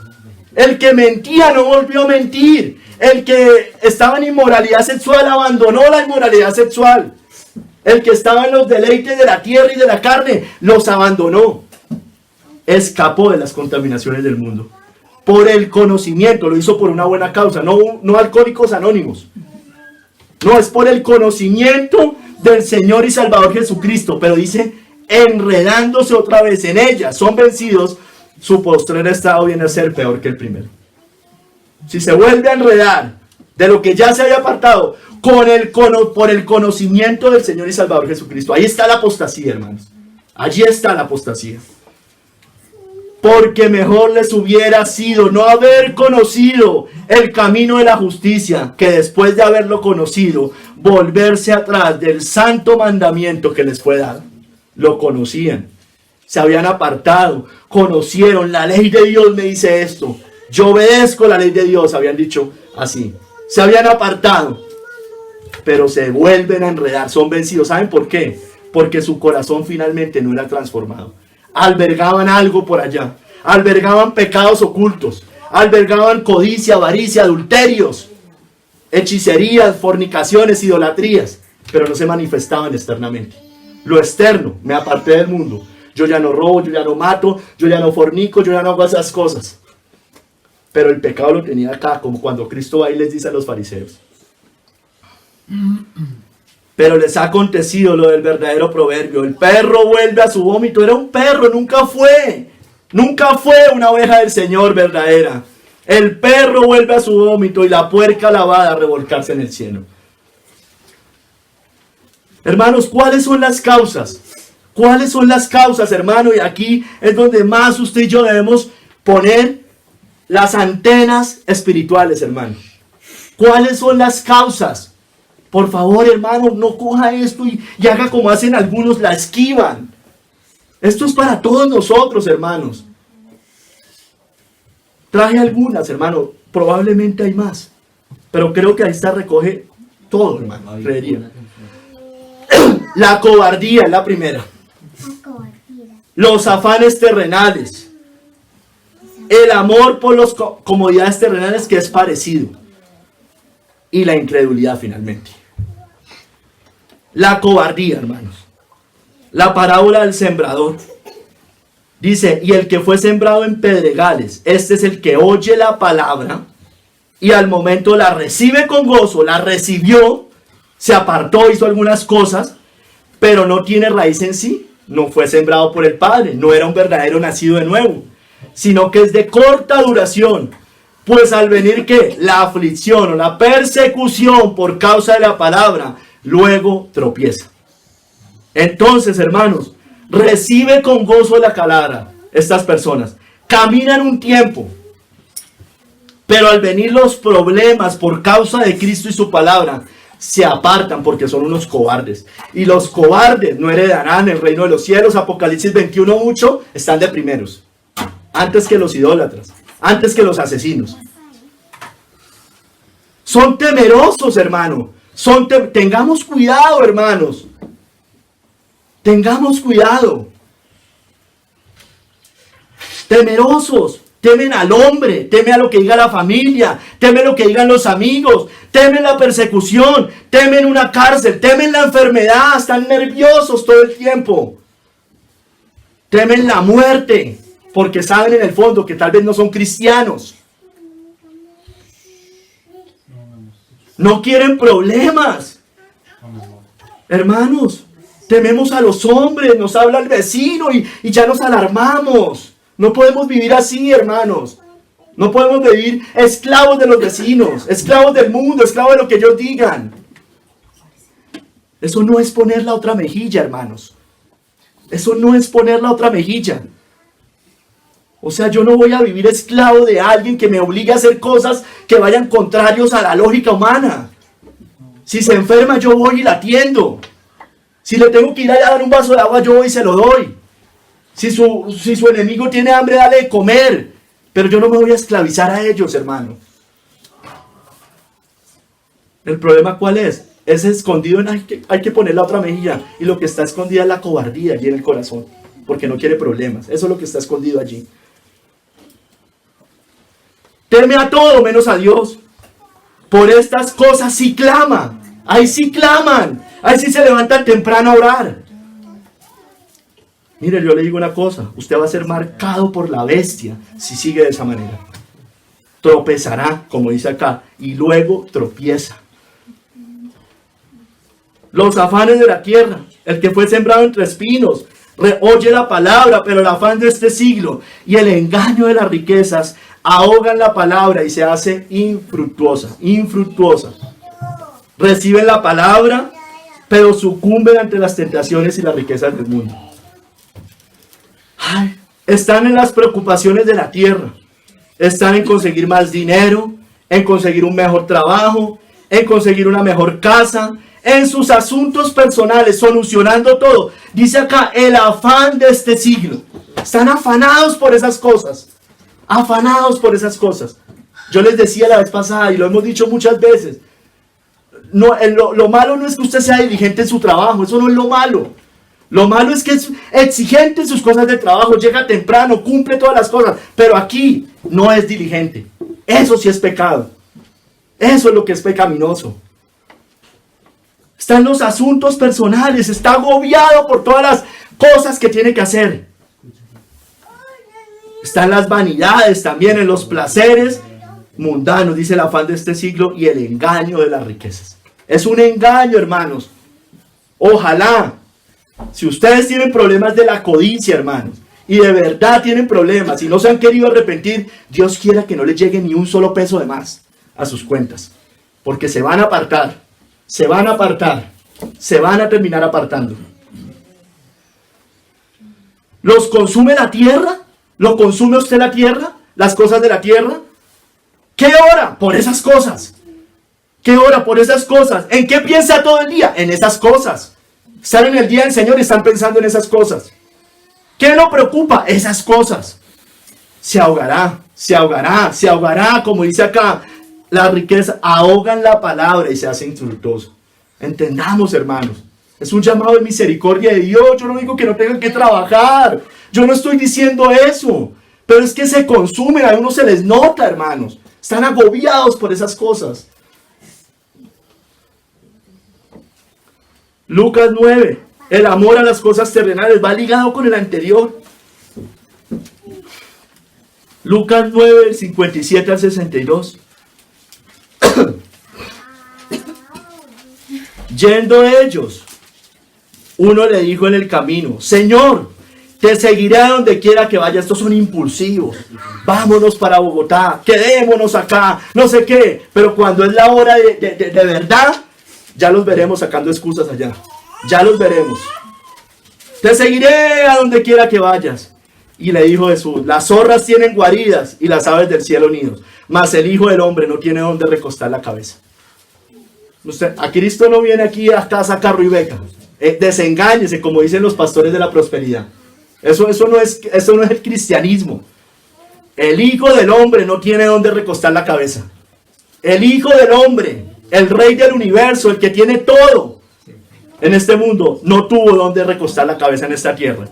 El que mentía no volvió a mentir. El que estaba en inmoralidad sexual abandonó la inmoralidad sexual. El que estaba en los deleites de la tierra y de la carne los abandonó. Escapó de las contaminaciones del mundo. Por el conocimiento, lo hizo por una buena causa. No Alcohólicos Anónimos. No, es por el conocimiento del Señor y Salvador Jesucristo. Pero dice, enredándose otra vez en ella, son vencidos, su postrer estado viene a ser peor que el primero. Si se vuelve a enredar de lo que ya se había apartado, por el conocimiento del Señor y Salvador Jesucristo. Ahí está la apostasía, hermanos. Allí está la apostasía. Porque mejor les hubiera sido no haber conocido el camino de la justicia, que después de haberlo conocido, volverse atrás del santo mandamiento que les fue dado. Lo conocían, se habían apartado, conocieron, la ley de Dios me dice esto, yo obedezco la ley de Dios, habían dicho así. Se habían apartado, pero se vuelven a enredar, son vencidos. ¿Saben por qué? Porque su corazón finalmente no era transformado. Albergaban algo por allá, albergaban pecados ocultos, albergaban codicia, avaricia, adulterios, hechicerías, fornicaciones, idolatrías, pero no se manifestaban externamente. Lo externo: me aparté del mundo, yo ya no robo, yo ya no mato, yo ya no fornico, yo ya no hago esas cosas. Pero el pecado lo tenía acá, como cuando Cristo va y les dice a los fariseos: pero les ha acontecido lo del verdadero proverbio: el perro vuelve a su vómito. Era un perro, nunca fue una oveja del Señor verdadera. El perro vuelve a su vómito y la puerca lavada a revolcarse en el cielo. Hermanos, ¿cuáles son las causas? ¿Cuáles son las causas, hermano? Y aquí es donde más usted y yo debemos poner las antenas espirituales, hermano. ¿Cuáles son las causas? Por favor, hermano, no coja esto y haga como hacen algunos, la esquivan. Esto es para todos nosotros, hermanos. Traje algunas, hermano. Probablemente hay más. Pero creo que ahí está, recoge todo, hermano. Creería. La cobardía es la primera. Los afanes terrenales. El amor por las comodidades terrenales, que es parecido. Y la incredulidad, finalmente. La cobardía, hermanos. La parábola del sembrador. Dice: y el que fue sembrado en pedregales, este es el que oye la palabra y al momento la recibe con gozo, la recibió, se apartó, hizo algunas cosas, pero no tiene raíz en sí. No fue sembrado por el Padre, no era un verdadero nacido de nuevo, sino que es de corta duración. Pues al venir, ¿qué? La aflicción o la persecución por causa de la palabra, luego tropieza. Entonces, hermanos, recibe con gozo la palabra. Estas personas caminan un tiempo, pero al venir los problemas por causa de Cristo y su palabra, se apartan porque son unos cobardes. Y los cobardes no heredarán el reino de los cielos. Apocalipsis 21:8, están de primeros. Antes que los idólatras, antes que los asesinos. Son temerosos, hermano. Tengamos cuidado, hermanos. Tengamos cuidado. Temerosos. Temen al hombre, temen a lo que diga la familia, temen lo que digan los amigos, temen la persecución, temen una cárcel, temen la enfermedad, están nerviosos todo el tiempo. Temen la muerte, porque saben en el fondo que tal vez no son cristianos. No quieren problemas. Hermanos, tememos a los hombres, nos habla el vecino y ya nos alarmamos. No podemos vivir así, hermanos. No podemos vivir esclavos de los vecinos, esclavos del mundo, esclavos de lo que ellos digan. Eso no es poner la otra mejilla, hermanos. Eso no es poner la otra mejilla. O sea, yo no voy a vivir esclavo de alguien que me obligue a hacer cosas que vayan contrarios a la lógica humana. Si se enferma, yo voy y la atiendo. Si le tengo que ir a dar un vaso de agua, yo voy y se lo doy. Si su enemigo tiene hambre, dale de comer. Pero yo no me voy a esclavizar a ellos, hermano. ¿El problema cuál es? Es escondido hay que poner la otra mejilla. Y lo que está escondido es la cobardía allí en el corazón. Porque no quiere problemas. Eso es lo que está escondido allí. Teme a todo menos a Dios. Por estas cosas sí clama. Ahí sí claman. Ahí sí se levantan temprano a orar. Mire, yo le digo una cosa, usted va a ser marcado por la bestia si sigue de esa manera. Tropezará, como dice acá, y luego tropieza. Los afanes de la tierra, el que fue sembrado entre espinos, oye la palabra, pero el afán de este siglo y el engaño de las riquezas ahogan la palabra y se hace infructuosa. Reciben la palabra, pero sucumben ante las tentaciones y las riquezas del mundo. Están en las preocupaciones de la tierra. Están en conseguir más dinero, en conseguir un mejor trabajo, en conseguir una mejor casa, en sus asuntos personales, solucionando todo. Dice acá, el afán de este siglo. Están afanados por esas cosas. Afanados por esas cosas. Yo les decía la vez pasada, y lo hemos dicho muchas veces, no, lo malo no es que usted sea diligente en su trabajo, eso no es lo malo. Lo malo es que es exigente en sus cosas de trabajo, llega temprano, cumple todas las cosas, pero aquí no es diligente. Eso sí es pecado. Eso es lo que es pecaminoso. Está en los asuntos personales, está agobiado por todas las cosas que tiene que hacer. Está en las vanidades, también en los placeres mundanos, dice el afán de este siglo, y el engaño de las riquezas. Es un engaño, hermanos. Ojalá, si ustedes tienen problemas de la codicia, hermanos, y de verdad tienen problemas y no se han querido arrepentir, Dios quiera que no les llegue ni un solo peso de más a sus cuentas, porque se van a apartar, se van a terminar apartando. ¿Los consume la tierra? ¿Lo consume usted la tierra? ¿Las cosas de la tierra? ¿Qué ora por esas cosas? ¿Qué ora por esas cosas? ¿En qué piensa todo el día? En esas cosas. Están en el día del Señor y están pensando en esas cosas. ¿Qué lo preocupa? Esas cosas. Se ahogará, como dice acá. La riqueza ahogan la palabra y se hace infructuoso. Entendamos, hermanos. Es un llamado de misericordia de Dios. Yo no digo que no tengan que trabajar. Yo no estoy diciendo eso. Pero es que se consumen. A uno se les nota, hermanos. Están agobiados por esas cosas. Lucas 9. El amor a las cosas terrenales va ligado con el anterior. Lucas 9, del 57 al 62. Yendo ellos, uno le dijo en el camino: Señor, te seguiré a donde quiera que vaya. Estos son impulsivos. Vámonos para Bogotá, quedémonos acá, no sé qué. Pero cuando es la hora de verdad, ya los veremos sacando excusas allá. Ya los veremos. Te seguiré a donde quiera que vayas. Y le dijo Jesús: las zorras tienen guaridas y las aves del cielo nidos, mas el Hijo del Hombre no tiene donde recostar la cabeza. A Cristo no viene aquí a sacar y beca. Desengáñese, como dicen los pastores de la prosperidad. Eso no es el cristianismo. El Hijo del Hombre no tiene donde recostar la cabeza. El Hijo del Hombre, el Rey del universo, el que tiene todo en este mundo, no tuvo donde recostar la cabeza en esta tierra.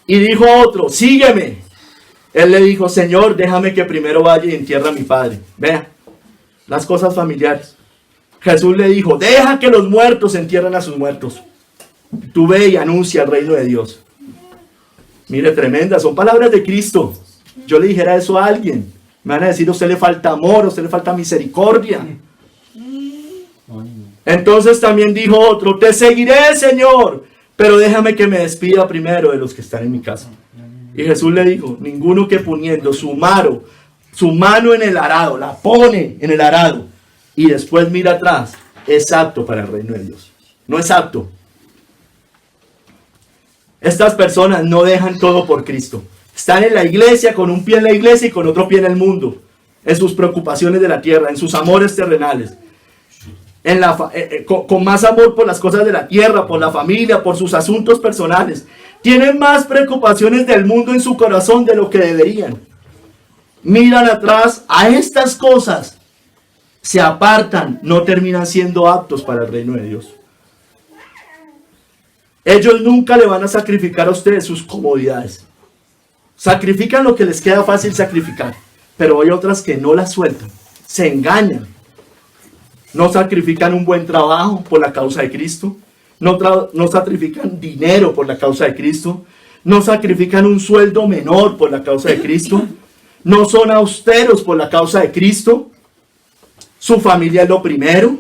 Y dijo a otro: sígueme. Él le dijo: Señor, déjame que primero vaya y entierre a mi padre. Vea, las cosas familiares. Jesús le dijo: deja que los muertos entierren a sus muertos. Tú ve y anuncia el reino de Dios. Mire, tremenda, son palabras de Cristo. Yo le dijera eso a alguien, me van a decir: a usted le falta amor, a usted le falta misericordia. Entonces también dijo otro: te seguiré, Señor, pero déjame que me despida primero de los que están en mi casa. Y Jesús le dijo: ninguno que poniendo su mano en el arado, la pone en el arado y después mira atrás, es apto para el reino de Dios. No es apto. Estas personas no dejan todo por Cristo. Están en la iglesia, con un pie en la iglesia y con otro pie en el mundo, en sus preocupaciones de la tierra, en sus amores terrenales, con más amor por las cosas de la tierra, por la familia, por sus asuntos personales. Tienen más preocupaciones del mundo en su corazón de lo que deberían. Miran atrás a estas cosas, se apartan, no terminan siendo aptos para el reino de Dios. Ellos nunca le van a sacrificar a ustedes sus comodidades. Sacrifican lo que les queda fácil sacrificar, pero hay otras que no las sueltan, se engañan. No sacrifican un buen trabajo por la causa de Cristo, no sacrifican dinero por la causa de Cristo, no sacrifican un sueldo menor por la causa de Cristo, no son austeros por la causa de Cristo. Su familia es lo primero.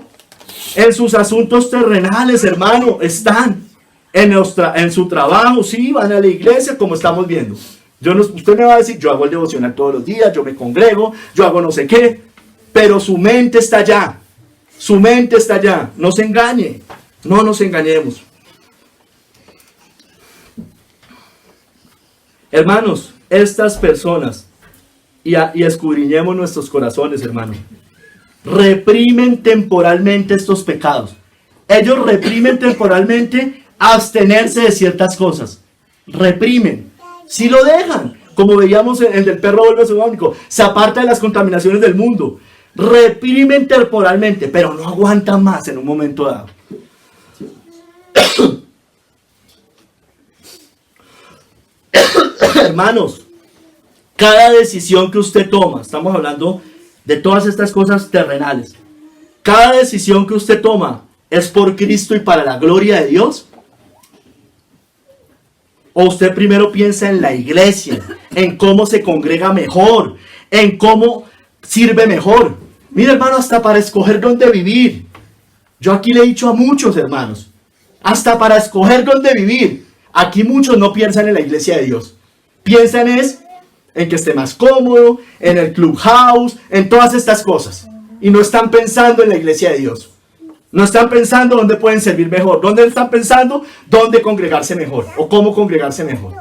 En sus asuntos terrenales, hermano, están en su trabajo, sí, van a la iglesia, como estamos viendo. Usted me va a decir: yo hago el devocional todos los días, yo me congrego, yo hago no sé qué, pero su mente está allá. Su mente está allá. No se engañe. No nos engañemos. Hermanos, estas personas, y escudriñemos nuestros corazones, hermanos, reprimen temporalmente estos pecados. Ellos reprimen temporalmente abstenerse de ciertas cosas. Reprimen. Si lo dejan, como veíamos en el del perro vuelve a su único, se aparta de las contaminaciones del mundo. reprimen temporalmente, pero no aguantan más en un momento dado. Hermanos, cada decisión que usted toma, estamos hablando de todas estas cosas terrenales, cada decisión que usted toma es por Cristo y para la gloria de Dios. O usted primero piensa en la iglesia, en cómo se congrega mejor, en cómo sirve mejor. Mira, hermano, hasta para escoger dónde vivir. Yo aquí le he dicho a muchos hermanos, hasta para escoger dónde vivir. Aquí muchos no piensan en la iglesia de Dios. Piensan en que esté más cómodo, en el clubhouse, en todas estas cosas. Y no están pensando en la iglesia de Dios. No están pensando dónde pueden servir mejor. ¿Dónde están pensando? Dónde congregarse mejor. O cómo congregarse mejor.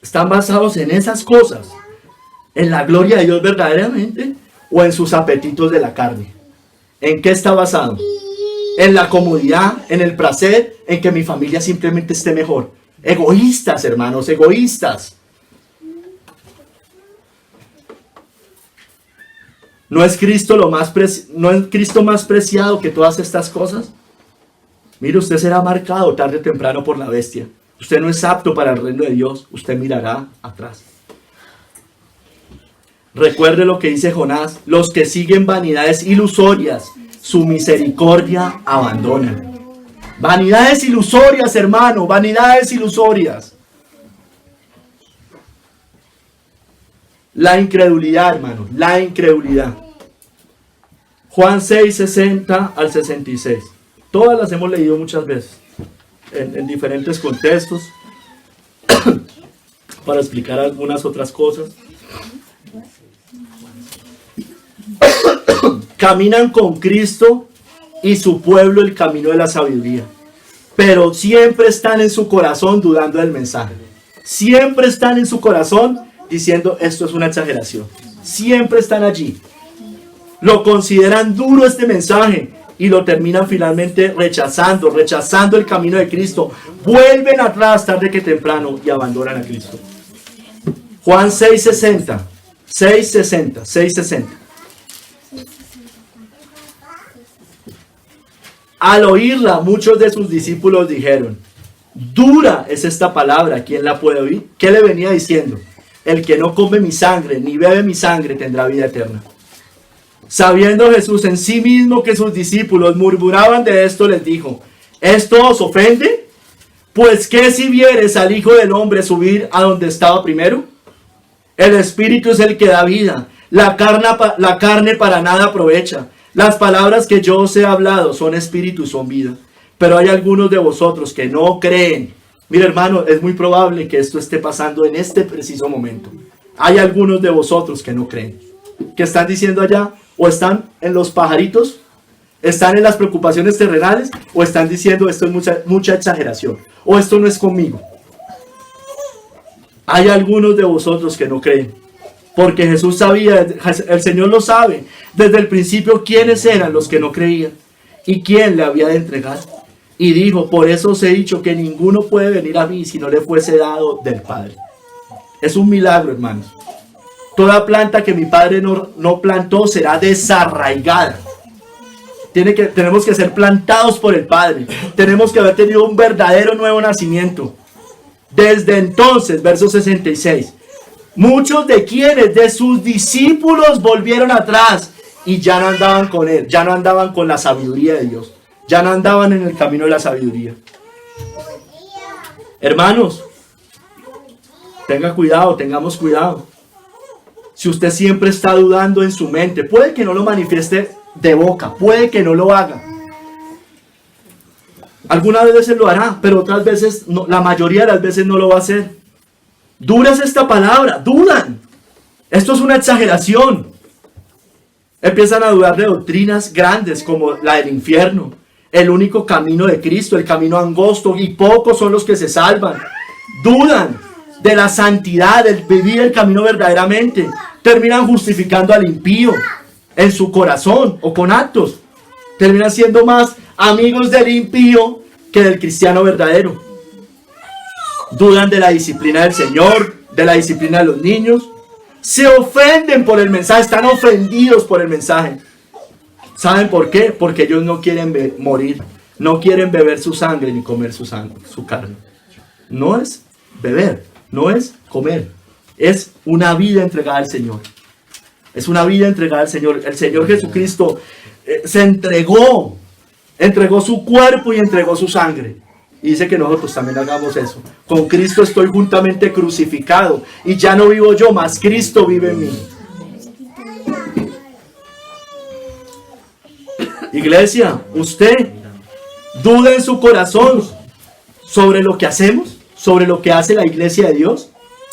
Están basados en esas cosas. En la gloria de Dios verdaderamente. O en sus apetitos de la carne. ¿En qué está basado? En la comodidad, en el placer, en que mi familia simplemente esté mejor. Egoístas, hermanos, egoístas. ¿No es Cristo más preciado que todas estas cosas? Mire, usted será marcado tarde o temprano por la bestia. Usted no es apto para el reino de Dios. Usted mirará atrás. Recuerde lo que dice Jonás. Los que siguen vanidades ilusorias, su misericordia abandonan. Vanidades ilusorias, hermano, vanidades ilusorias. La incredulidad, hermano, la incredulidad. Juan 6, 60 al 66. Todas las hemos leído muchas veces, en diferentes contextos, para explicar algunas otras cosas. Caminan con Cristo y su pueblo el camino de la sabiduría, pero siempre están en su corazón dudando del mensaje. Siempre están en su corazón diciendo esto es una exageración. Siempre están allí. Lo consideran duro este mensaje y lo terminan finalmente rechazando el camino de Cristo. Vuelven atrás tarde que temprano y abandonan a Cristo. Juan 6:60. 6:60. Al oírla, muchos de sus discípulos dijeron: dura es esta palabra, ¿quién la puede oír? ¿Qué le venía diciendo? El que no come mi sangre ni bebe mi sangre tendrá vida eterna. Sabiendo Jesús en sí mismo que sus discípulos murmuraban de esto, les dijo: ¿esto os ofende? Pues ¿qué si vieres al Hijo del Hombre subir a donde estaba primero? El Espíritu es el que da vida, la carne para nada aprovecha. Las palabras que yo os he hablado son espíritu y son vida. Pero hay algunos de vosotros que no creen. Mira, hermano, es muy probable que esto esté pasando en este preciso momento. Hay algunos de vosotros que no creen. ¿Qué están diciendo allá? O están en los pajaritos, están en las preocupaciones terrenales, o están diciendo esto es mucha exageración, o esto no es conmigo. Hay algunos de vosotros que no creen. Porque Jesús sabía, el Señor lo sabe, desde el principio quiénes eran los que no creían y quién le había de entregar. Y dijo: por eso os he dicho que ninguno puede venir a mí si no le fuese dado del Padre. Es un milagro, hermanos. Toda planta que mi Padre no plantó será desarraigada. Tenemos que ser plantados por el Padre. Tenemos que haber tenido un verdadero nuevo nacimiento. Desde entonces, verso 66. Muchos de sus discípulos volvieron atrás y ya no andaban con él, ya no andaban con la sabiduría de Dios, ya no andaban en el camino de la sabiduría. Hermanos, tengamos cuidado. Si usted siempre está dudando en su mente, puede que no lo manifieste de boca, puede que no lo haga. Algunas veces lo hará, pero otras veces, no, la mayoría de las veces no lo va a hacer. Dura es esta palabra, dudan. Esto es una exageración. Empiezan a dudar de doctrinas grandes como la del infierno, el único camino de Cristo, el camino angosto, y pocos son los que se salvan. Dudan de la santidad, del vivir el camino verdaderamente. Terminan justificando al impío en su corazón o con actos. Terminan siendo más amigos del impío que del cristiano verdadero. dudan de la disciplina del Señor, de la disciplina de los niños, se ofenden por el mensaje, están ofendidos por el mensaje. ¿Saben por qué? Porque ellos no quieren morir, no quieren beber su sangre ni comer su carne. No es beber, no es comer, es una vida entregada al Señor. Es una vida entregada al Señor. El Señor Jesucristo se entregó su cuerpo y entregó su sangre. Y dice que nosotros también hagamos eso. Con Cristo estoy juntamente crucificado y ya no vivo yo, mas Cristo vive en mí. Iglesia, usted duda en su corazón sobre lo que hacemos, sobre lo que hace la iglesia de Dios,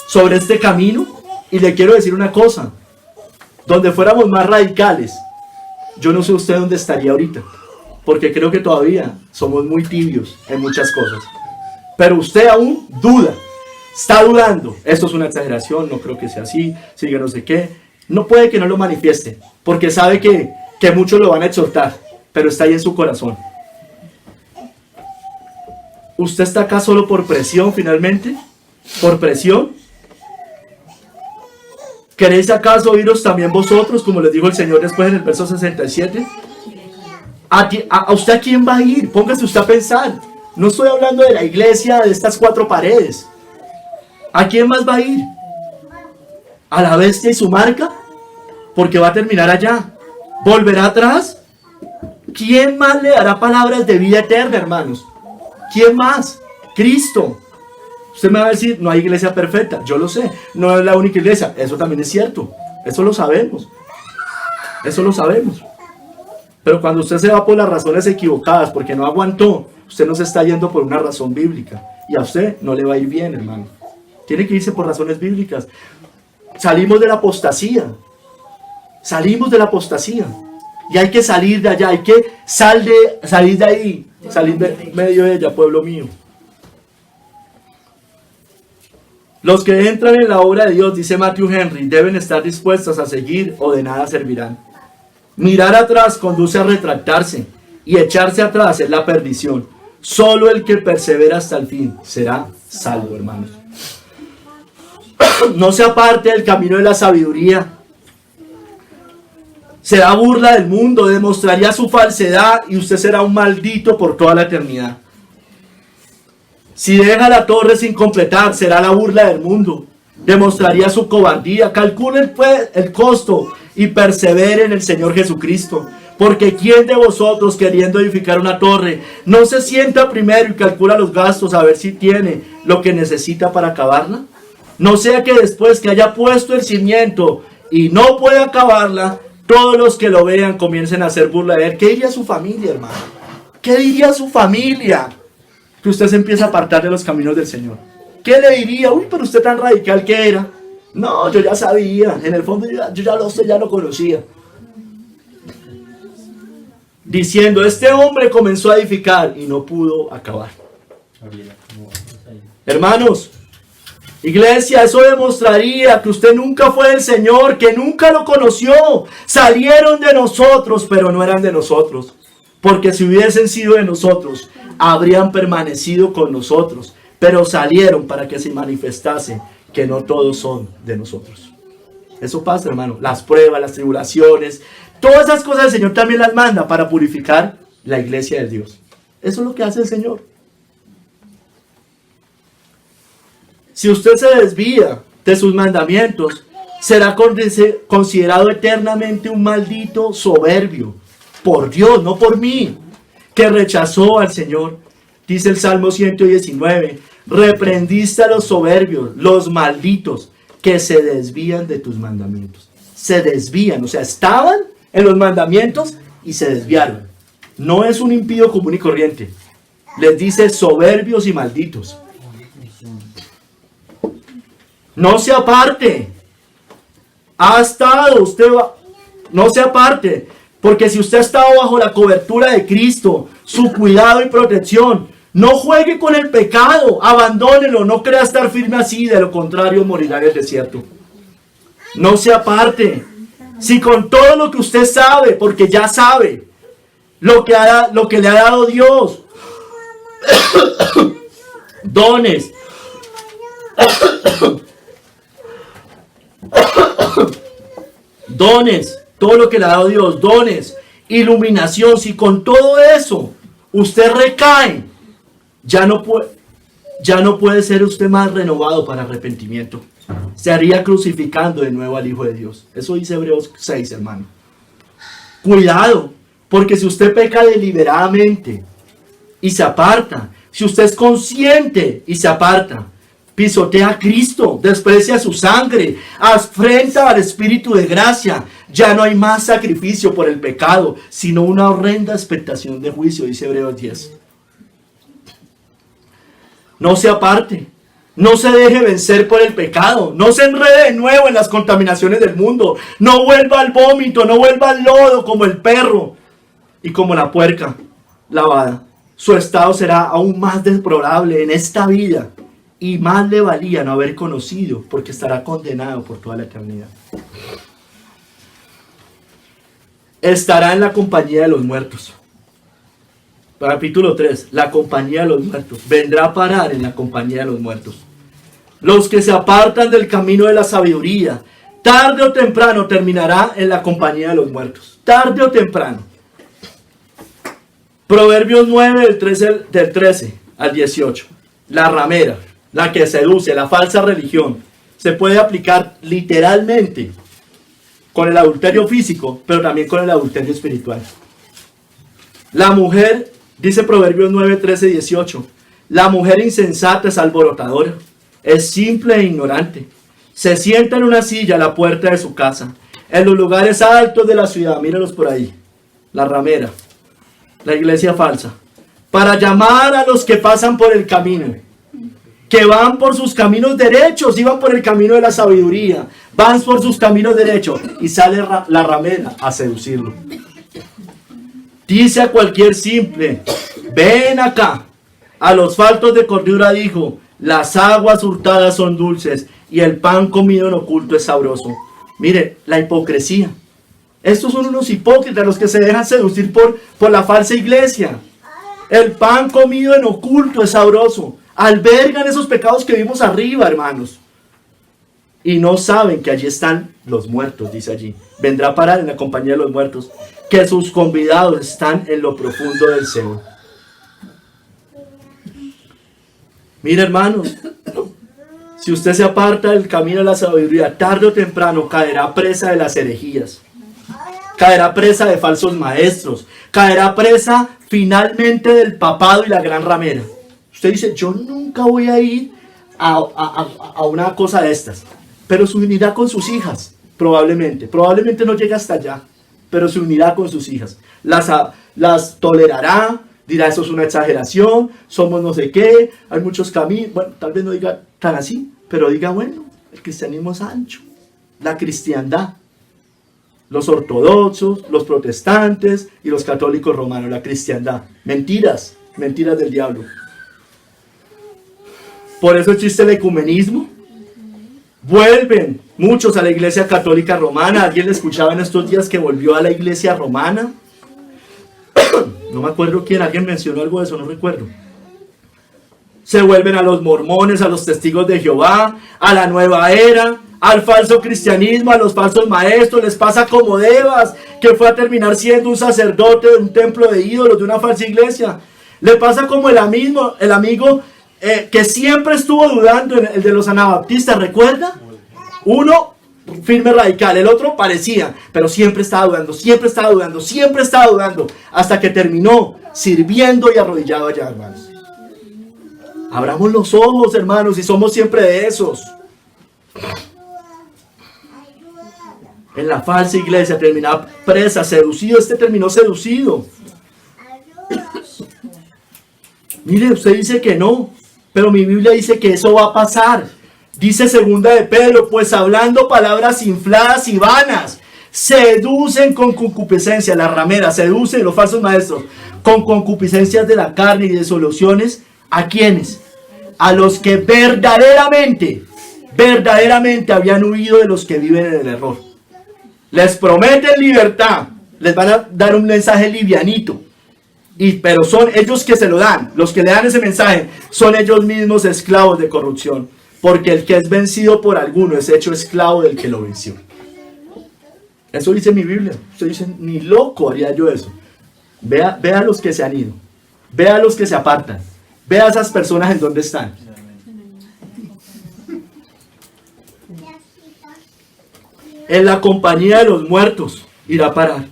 sobre este camino. Y le quiero decir una cosa, donde fuéramos más radicales, yo no sé usted dónde estaría ahorita, porque creo que todavía somos muy tibios en muchas cosas. Pero usted aún duda, está dudando. Esto es una exageración, no creo que sea así, sigue no sé qué. No puede que no lo manifieste, porque sabe que muchos lo van a exhortar, pero está ahí en su corazón. ¿Usted está acá solo por presión finalmente? ¿Por presión? ¿Queréis acaso oíros también vosotros, como les dijo el Señor después en el verso 67? ¿A usted a quién va a ir? Póngase usted a pensar. No estoy hablando de la iglesia, de estas 4 paredes. ¿A quién más va a ir? ¿A la bestia y su marca? Porque va a terminar allá. ¿Volverá atrás? ¿Quién más le dará palabras de vida eterna, hermanos? ¿Quién más? Cristo. Usted me va a decir, no hay iglesia perfecta. Yo lo sé, no es la única iglesia. Eso también es cierto. Eso lo sabemos. Eso lo sabemos. Pero cuando usted se va por las razones equivocadas, porque no aguantó, usted no se está yendo por una razón bíblica. Y a usted no le va a ir bien, hermano. Tiene que irse por razones bíblicas. Salimos de la apostasía. Salimos de la apostasía. Y hay que salir de allá. Hay que salir de ahí. Salir de medio de ella, pueblo mío. Los que entran en la obra de Dios, dice Matthew Henry, deben estar dispuestos a seguir o de nada servirán. Mirar atrás conduce a retractarse y echarse atrás es la perdición. Solo el que persevera hasta el fin será salvo, hermanos. No se aparte del camino de la sabiduría. Será burla del mundo, demostraría su falsedad y usted será un maldito por toda la eternidad. Si deja la torre sin completar, será la burla del mundo. Demostraría su cobardía. Calcule el costo y persevere en el Señor Jesucristo. Porque ¿quién de vosotros, queriendo edificar una torre, no se sienta primero y calcula los gastos a ver si tiene lo que necesita para acabarla? No sea que después que haya puesto el cimiento y no pueda acabarla, todos los que lo vean comiencen a hacer burla de él. ¿Qué diría su familia, hermano? ¿Qué diría su familia? Que usted se empieza a apartar de los caminos del Señor. ¿Qué le diría? Uy, pero usted tan radical que era. No, yo ya sabía. En el fondo yo ya lo conocía. Diciendo, este hombre comenzó a edificar y no pudo acabar. Hermanos, iglesia, eso demostraría que usted nunca fue del Señor, que nunca lo conoció. Salieron de nosotros, pero no eran de nosotros. Porque si hubiesen sido de nosotros, habrían permanecido con nosotros, pero salieron para que se manifestase que no todos son de nosotros. Eso pasa, hermano. Las pruebas, las tribulaciones, todas esas cosas el Señor también las manda para purificar la iglesia de Dios. Eso es lo que hace el Señor. Si usted se desvía de sus mandamientos, será considerado eternamente un maldito soberbio. Por Dios, no por mí, que rechazó al Señor. Dice el Salmo 119, reprendiste a los soberbios, los malditos, que se desvían de tus mandamientos. Se desvían, o sea, estaban en los mandamientos y se desviaron. No es un impío común y corriente. Les dice soberbios y malditos. No se aparte. Ha estado, no se aparte. Porque si usted ha estado bajo la cobertura de Cristo, su cuidado y protección, no juegue con el pecado, abandónelo, no crea estar firme así, de lo contrario morirá en el desierto. No se aparte. Si con todo lo que usted sabe, porque ya sabe, lo que le ha dado Dios, dones, Dones, todo lo que le ha dado Dios, dones, iluminación. Si con todo eso usted recae, ya no puede ser usted más renovado para arrepentimiento. Se haría crucificando de nuevo al Hijo de Dios. Eso dice Hebreos 6, hermano. Cuidado, porque si usted peca deliberadamente y se aparta, si usted es consciente y se aparta, pisotea a Cristo, desprecia su sangre, afrenta al Espíritu de gracia, ya no hay más sacrificio por el pecado, sino una horrenda expectación de juicio, dice Hebreos 10. No se aparte, no se deje vencer por el pecado, no se enrede de nuevo en las contaminaciones del mundo, no vuelva al vómito, no vuelva al lodo como el perro y como la puerca lavada. Su estado será aún más deplorable en esta vida y más le valía no haber conocido, porque estará condenado por toda la eternidad. Estará en la compañía de los muertos. Capítulo 3, la compañía de los muertos. Vendrá a parar en la compañía de los muertos. Los que se apartan del camino de la sabiduría, tarde o temprano terminará en la compañía de los muertos. Tarde o temprano. Proverbios 9, del 13 al 18. La ramera, la que seduce, la falsa religión, se puede aplicar literalmente con el adulterio físico, pero también con el adulterio espiritual. La mujer, dice Proverbios 9, 13, 18, la mujer insensata es alborotadora, es simple e ignorante. Se sienta en una silla a la puerta de su casa, en los lugares altos de la ciudad, míralos por ahí, la ramera, la iglesia falsa, para llamar a los que pasan por el camino, que van por sus caminos derechos, iban por el camino de la sabiduría, van por sus caminos derechos, y sale la ramera a seducirlo. Dice a cualquier simple, ven acá. A los faltos de cordura dijo, las aguas hurtadas son dulces, y el pan comido en oculto es sabroso. Mire, la hipocresía. Estos son unos hipócritas, los que se dejan seducir por la falsa iglesia. El pan comido en oculto es sabroso. Albergan esos pecados que vimos arriba, hermanos. Y no saben que allí están los muertos, dice allí. Vendrá a parar en la compañía de los muertos, que sus convidados están en lo profundo del Seol. Mira, hermanos, si usted se aparta del camino de la sabiduría, tarde o temprano caerá presa de las herejías. Caerá presa de falsos maestros. Caerá presa finalmente del papado y la gran ramera. Usted dice, yo nunca voy a ir a una cosa de estas. Pero se unirá con sus hijas, probablemente. Probablemente no llegue hasta allá, pero se unirá con sus hijas. Las tolerará, dirá, eso es una exageración, somos no sé qué, hay muchos caminos. Bueno, tal vez no diga tan así, pero diga, bueno, el cristianismo es ancho. La cristiandad. Los ortodoxos, los protestantes y los católicos romanos, la cristiandad. Mentiras, mentiras del diablo. Por eso existe el ecumenismo. Vuelven muchos a la iglesia católica romana. ¿Alguien le escuchaba en estos días que volvió a la iglesia romana? No me acuerdo quién, alguien mencionó algo de eso, no recuerdo. Se vuelven a los mormones, a los testigos de Jehová, a la nueva era, al falso cristianismo, a los falsos maestros. Les pasa como Devas, que fue a terminar siendo un sacerdote de un templo de ídolos, de una falsa iglesia. Le pasa como el amigo que siempre estuvo dudando, el de los anabaptistas, ¿recuerda? Uno firme, radical, el otro parecía, pero siempre estaba dudando, siempre estaba dudando, siempre estaba dudando, hasta que terminó sirviendo y arrodillado allá, hermanos. Abramos los ojos, hermanos, y somos siempre de esos. En la falsa iglesia terminaba presa, seducido. Este terminó seducido. Mire, usted dice que no, pero mi Biblia dice que eso va a pasar. Dice segunda de Pedro, pues hablando palabras infladas y vanas, seducen con concupiscencia, las rameras, seducen los falsos maestros, con concupiscencias de la carne y desoluciones. ¿A quiénes? A los que verdaderamente habían huido de los que viven en el error. Les prometen libertad, les van a dar un mensaje livianito. Pero son ellos que se lo dan, los que le dan ese mensaje, son ellos mismos esclavos de corrupción. porque el que es vencido por alguno es hecho esclavo del que lo venció. Eso dice mi Biblia. Ustedes dicen, ni loco haría yo eso. Vea a los que se han ido. Vea a los que se apartan. Vea a esas personas en dónde están. En la compañía de los muertos irá a parar.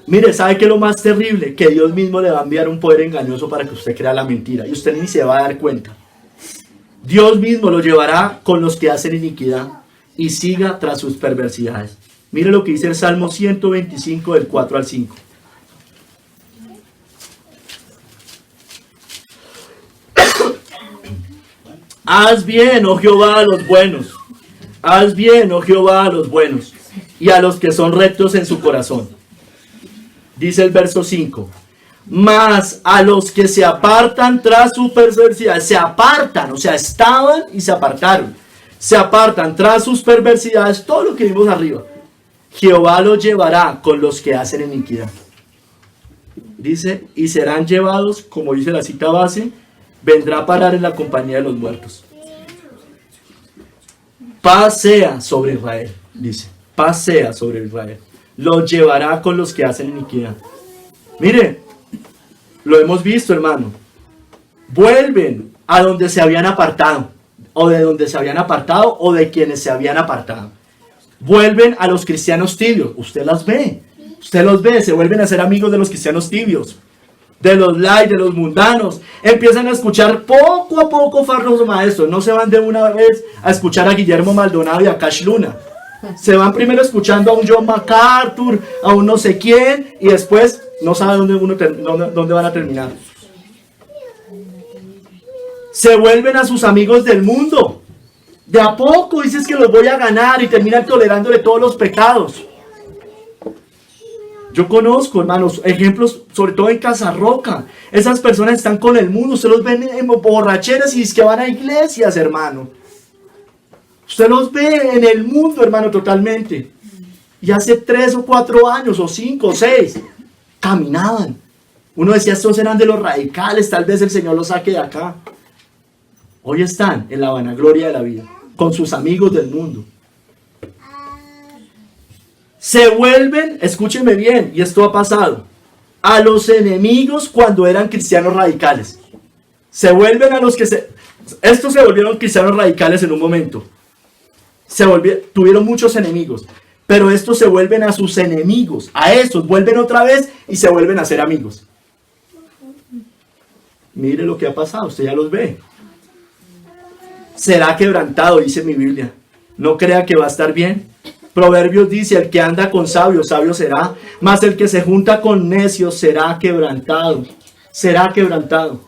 Mire, ¿sabe qué es lo más terrible? Que Dios mismo le va a enviar un poder engañoso para que usted crea la mentira. Y usted ni se va a dar cuenta. Dios mismo lo llevará con los que hacen iniquidad y siga tras sus perversidades. Mire lo que dice el Salmo 125 del 4 al 5. Haz bien, oh Jehová, a los buenos. Haz bien, oh Jehová, a los buenos y a los que son rectos en su corazón. Dice el verso 5. Mas a los que se apartan tras su perversidad, se apartan, o sea, estaban y se apartaron. Se apartan tras sus perversidades, todo lo que vimos arriba. Jehová los llevará con los que hacen iniquidad. Dice, y serán llevados, como dice la cita base, vendrá a parar en la compañía de los muertos. Paz sea sobre Israel, dice. Paz sea sobre Israel. Los llevará con los que hacen iniquidad. Mire, lo hemos visto, hermano. Vuelven a donde se habían apartado, o de donde se habían apartado, o de quienes se habían apartado. Vuelven a los cristianos tibios. Usted las ve. Usted los ve. Se vuelven a ser amigos de los cristianos tibios, de los light, de los mundanos. Empiezan a escuchar poco a poco falsos maestros. No se van de una vez a escuchar a Guillermo Maldonado y a Cash Luna. Se van primero escuchando a un John MacArthur, a un no sé quién, y después no saben dónde van a terminar. Se vuelven a sus amigos del mundo. De a poco dices que los voy a ganar y terminan tolerándole todos los pecados. Yo conozco, hermanos, ejemplos, sobre todo en Casarroca. Esas personas están con el mundo. Usted los ve en borracheras y es que van a iglesias, hermano. Usted los ve en el mundo, hermano, totalmente. Y hace 3 o 4 años, o 5 o 6, caminaban. Uno decía, estos eran de los radicales, tal vez el Señor los saque de acá. Hoy están en la vanagloria de la vida, con sus amigos del mundo. Se vuelven, escúcheme bien, y esto ha pasado, a los enemigos cuando eran cristianos radicales. Se vuelven a los que estos se volvieron cristianos radicales en un momento. Tuvieron muchos enemigos, pero estos se vuelven a sus enemigos, a estos vuelven otra vez y se vuelven a ser amigos. Mire lo que ha pasado, usted ya los ve. Será quebrantado, dice mi Biblia. No crea que va a estar bien. Proverbios dice, el que anda con sabios, sabio será, mas el que se junta con necios será quebrantado. Será quebrantado.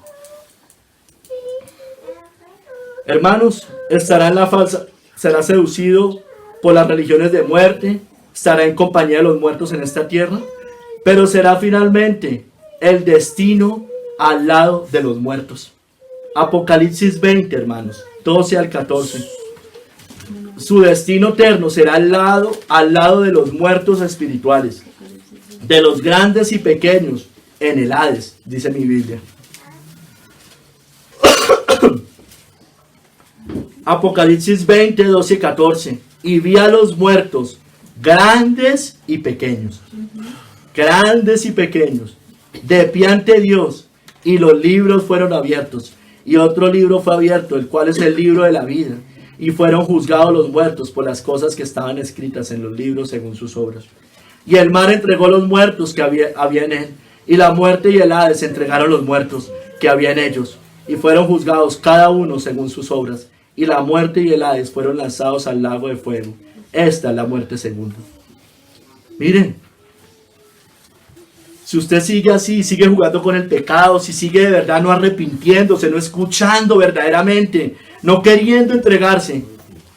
Hermanos, estará en la falsa, será seducido por las religiones de muerte, estará en compañía de los muertos en esta tierra, pero será finalmente el destino al lado de los muertos. Apocalipsis 20, hermanos, 12 al 14. Su destino eterno será al lado de los muertos espirituales, de los grandes y pequeños, en el Hades, dice mi Biblia. Apocalipsis 20, 12 y 14. Y vi a los muertos, grandes y pequeños, de pie ante Dios, y los libros fueron abiertos. Y otro libro fue abierto, el cual es el libro de la vida. Y fueron juzgados los muertos por las cosas que estaban escritas en los libros según sus obras. Y el mar entregó los muertos que había en él. Y la muerte y el Hades entregaron los muertos que había en ellos. Y fueron juzgados cada uno según sus obras. Y la muerte y el Hades fueron lanzados al lago de fuego. Esta es la muerte segunda. Miren. Si usted sigue así, sigue jugando con el pecado, si sigue de verdad no arrepintiéndose, no escuchando verdaderamente, no queriendo entregarse,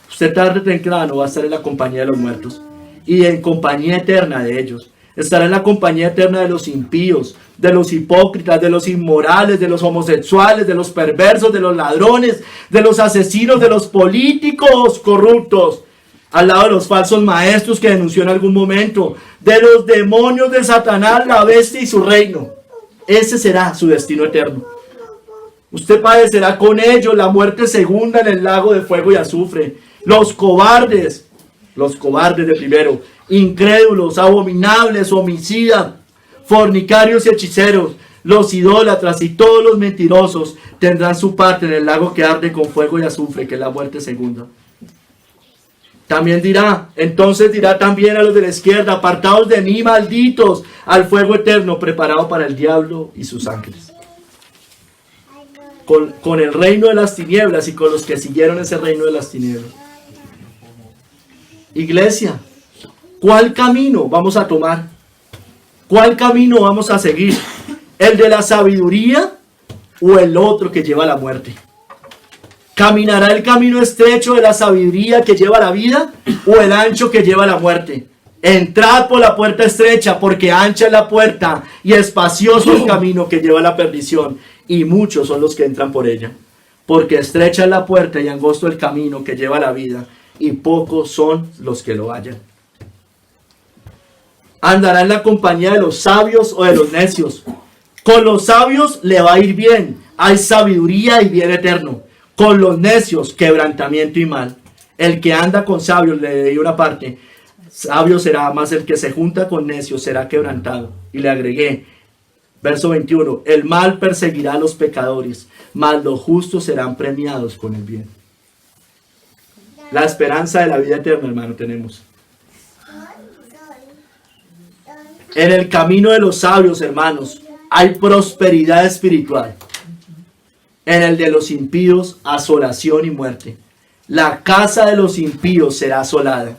usted tarde o temprano va a estar en la compañía de los muertos y en compañía eterna de ellos. Estará en la compañía eterna de los impíos, de los hipócritas, de los inmorales, de los homosexuales, de los perversos, de los ladrones, de los asesinos, de los políticos corruptos. Al lado de los falsos maestros que denunció en algún momento, de los demonios de Satanás, la bestia y su reino. Ese será su destino eterno. Usted padecerá con ellos la muerte segunda en el lago de fuego y azufre. Los cobardes de primero, incrédulos, abominables, homicidas, fornicarios y hechiceros, los idólatras y todos los mentirosos tendrán su parte en el lago que arde con fuego y azufre, que es la muerte segunda. También entonces dirá también a los de la izquierda, apartaos de mí, malditos, al fuego eterno preparado para el diablo y sus ángeles. Con el reino de las tinieblas y con los que siguieron ese reino de las tinieblas. Iglesia, ¿cuál camino vamos a tomar? ¿Cuál camino vamos a seguir? ¿El de la sabiduría o el otro que lleva a la muerte? ¿Caminará el camino estrecho de la sabiduría que lleva a la vida o el ancho que lleva a la muerte? Entrad por la puerta estrecha, porque ancha es la puerta y espacioso el camino que lleva a la perdición, y muchos son los que entran por ella. Porque estrecha es la puerta y angosto el camino que lleva a la vida, y pocos son los que lo hallan. ¿Andará en la compañía de los sabios o de los necios? Con los sabios le va a ir bien, hay sabiduría y bien eterno. Con los necios, quebrantamiento y mal. El que anda con sabios, le leí una parte, sabio será, más el que se junta con necios será quebrantado. Y le agregué, verso 21, el mal perseguirá a los pecadores, mas los justos serán premiados con el bien. La esperanza de la vida eterna, hermano, tenemos. En el camino de los sabios, hermanos, hay prosperidad espiritual. En el de los impíos, asolación y muerte. La casa de los impíos será asolada,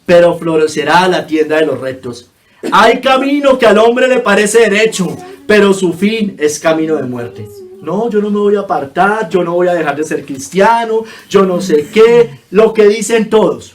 pero florecerá la tienda de los rectos. Hay camino que al hombre le parece derecho, pero su fin es camino de muerte. No, yo no me voy a apartar, yo no voy a dejar de ser cristiano, yo no sé qué, lo que dicen todos.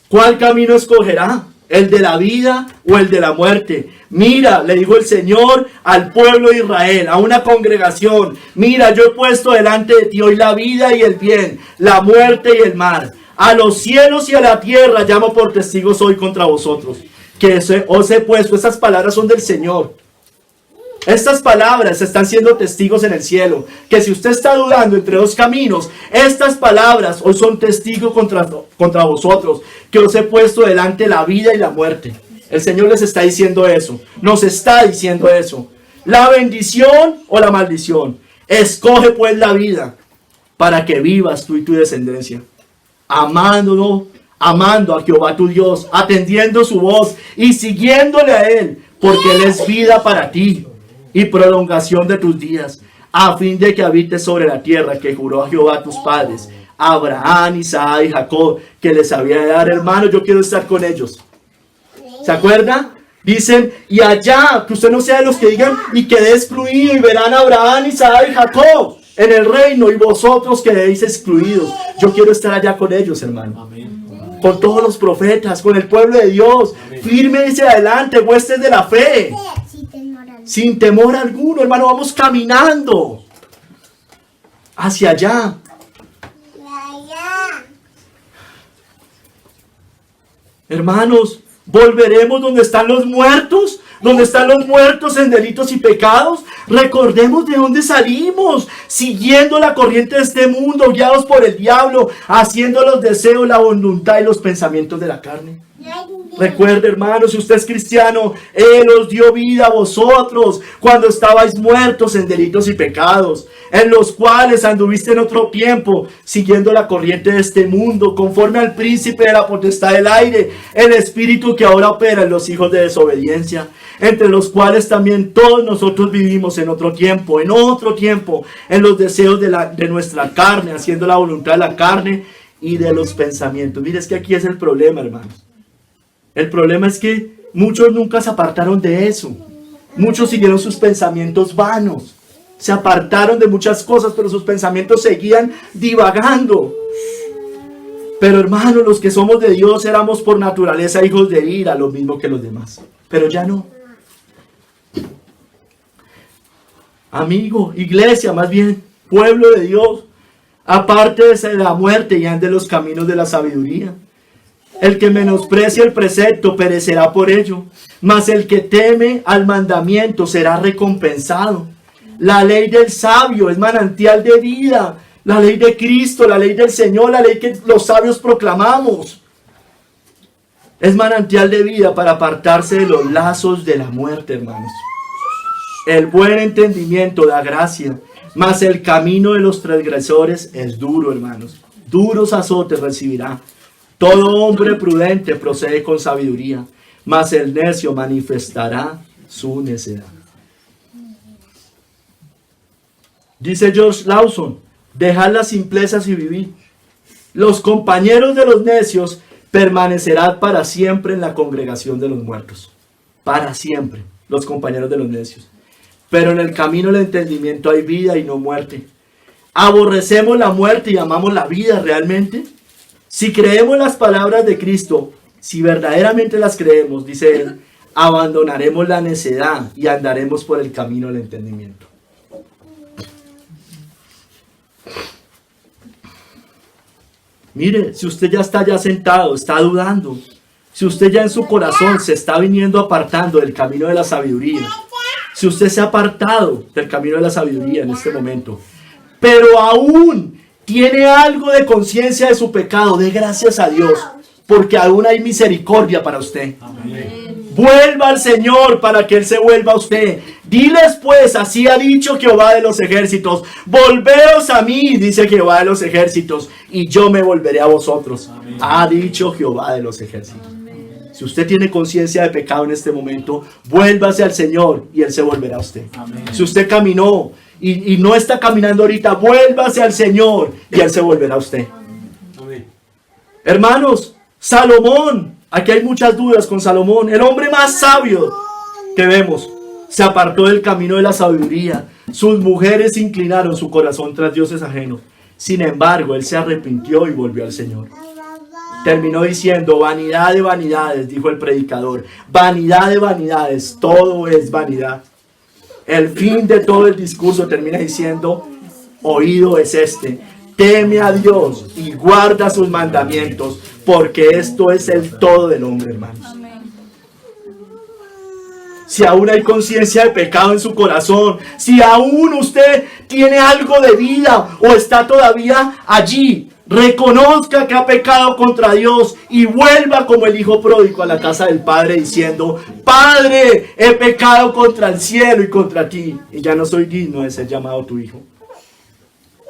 ¿Cuál camino escogerá? ¿El de la vida o el de la muerte? Mira, le dijo el Señor al pueblo de Israel, a una congregación, mira, yo he puesto delante de ti hoy la vida y el bien, la muerte y el mal. A los cielos y a la tierra llamo por testigos hoy contra vosotros, que os he puesto. Estas palabras son del Señor. Estas palabras están siendo testigos en el cielo, que si usted está dudando entre dos caminos, estas palabras hoy son testigos contra vosotros, que os he puesto delante la vida y la muerte. El Señor les está diciendo eso, nos está diciendo eso. La bendición o la maldición. Escoge pues la vida para que vivas tú y tu descendencia, amando a Jehová tu Dios, atendiendo su voz y siguiéndole a Él, porque Él es vida para ti y prolongación de tus días, a fin de que habites sobre la tierra que juró a Jehová a tus padres, Abraham, Isaac y Jacob, que les había de dar. Hermano, yo quiero estar con ellos. ¿Se acuerdan? Dicen, y allá, que usted no sea de los que digan, y quedé excluido, y verán a Abraham, Isaac y Jacob en el reino, y vosotros quedéis excluidos. Yo quiero estar allá con ellos, hermano. Amén. Con todos los profetas, con el pueblo de Dios. Firme hacia adelante, huestes de la fe. Sin temor alguno, hermano, vamos caminando hacia allá. Hermanos, volveremos donde están los muertos, en delitos y pecados. Recordemos de dónde salimos, siguiendo la corriente de este mundo, guiados por el diablo, haciendo los deseos, la voluntad y los pensamientos de la carne. Recuerde, hermanos, si usted es cristiano, Él os dio vida a vosotros cuando estabais muertos en delitos y pecados, en los cuales anduviste en otro tiempo, siguiendo la corriente de este mundo, conforme al príncipe de la potestad del aire, el espíritu que ahora opera en los hijos de desobediencia, entre los cuales también todos nosotros vivimos en otro tiempo, en los deseos de nuestra carne, haciendo la voluntad de la carne y de los pensamientos. Mire, es que aquí es el problema, hermanos. El problema es que muchos nunca se apartaron de eso. Muchos siguieron sus pensamientos vanos. Se apartaron de muchas cosas, pero sus pensamientos seguían divagando. Pero hermanos, los que somos de Dios éramos por naturaleza hijos de ira, lo mismo que los demás. Pero ya no. Amigo, iglesia, más bien, pueblo de Dios, aparte de la muerte y ande los caminos de la sabiduría. El que menosprecia el precepto perecerá por ello, mas el que teme al mandamiento será recompensado. La ley del sabio es manantial de vida. La ley de Cristo, la ley del Señor, la ley que los sabios proclamamos. Es manantial de vida para apartarse de los lazos de la muerte, hermanos. El buen entendimiento da gracia, mas el camino de los transgresores es duro, hermanos. Duros azotes recibirá. Todo hombre prudente procede con sabiduría, mas el necio manifestará su necedad. Dice George Lawson, dejad las simplezas y vivid. Los compañeros de los necios permanecerán para siempre en la congregación de los muertos. Para siempre, los compañeros de los necios. Pero en el camino del entendimiento hay vida y no muerte. ¿Aborrecemos la muerte y amamos la vida realmente? Si creemos las palabras de Cristo, si verdaderamente las creemos, dice él, abandonaremos la necedad y andaremos por el camino del entendimiento. Mire, si usted ya está sentado, está dudando, si usted ya en su corazón se está viniendo apartando del camino de la sabiduría, si usted se ha apartado del camino de la sabiduría en este momento, pero aún tiene algo de conciencia de su pecado, dé gracias a Dios, porque aún hay misericordia para usted. Amén. Vuelva al Señor para que Él se vuelva a usted. Diles pues, así ha dicho Jehová de los ejércitos, volveos a mí, dice Jehová de los ejércitos, y yo me volveré a vosotros. Amén. Ha dicho Jehová de los ejércitos. Amén. Si usted tiene conciencia de pecado en este momento, vuélvase al Señor y Él se volverá a usted. Amén. Si usted caminó y no está caminando ahorita, vuélvase al Señor y Él se volverá a usted. Amén. Hermanos, Salomón, aquí hay muchas dudas con Salomón, el hombre más sabio que vemos, se apartó del camino de la sabiduría. Sus mujeres inclinaron su corazón tras dioses ajenos. Sin embargo, él se arrepintió y volvió al Señor. Terminó diciendo, vanidad de vanidades, dijo el predicador, vanidad de vanidades, todo es vanidad. El fin de todo el discurso termina diciendo, oído es este, teme a Dios y guarda sus mandamientos, porque esto es el todo del hombre, hermanos. Si aún hay conciencia de pecado en su corazón, si aún usted tiene algo de vida o está todavía allí, reconozca que ha pecado contra Dios y vuelva como el hijo pródigo a la casa del Padre diciendo, Padre, he pecado contra el cielo y contra ti, y ya no soy digno de ser llamado tu hijo.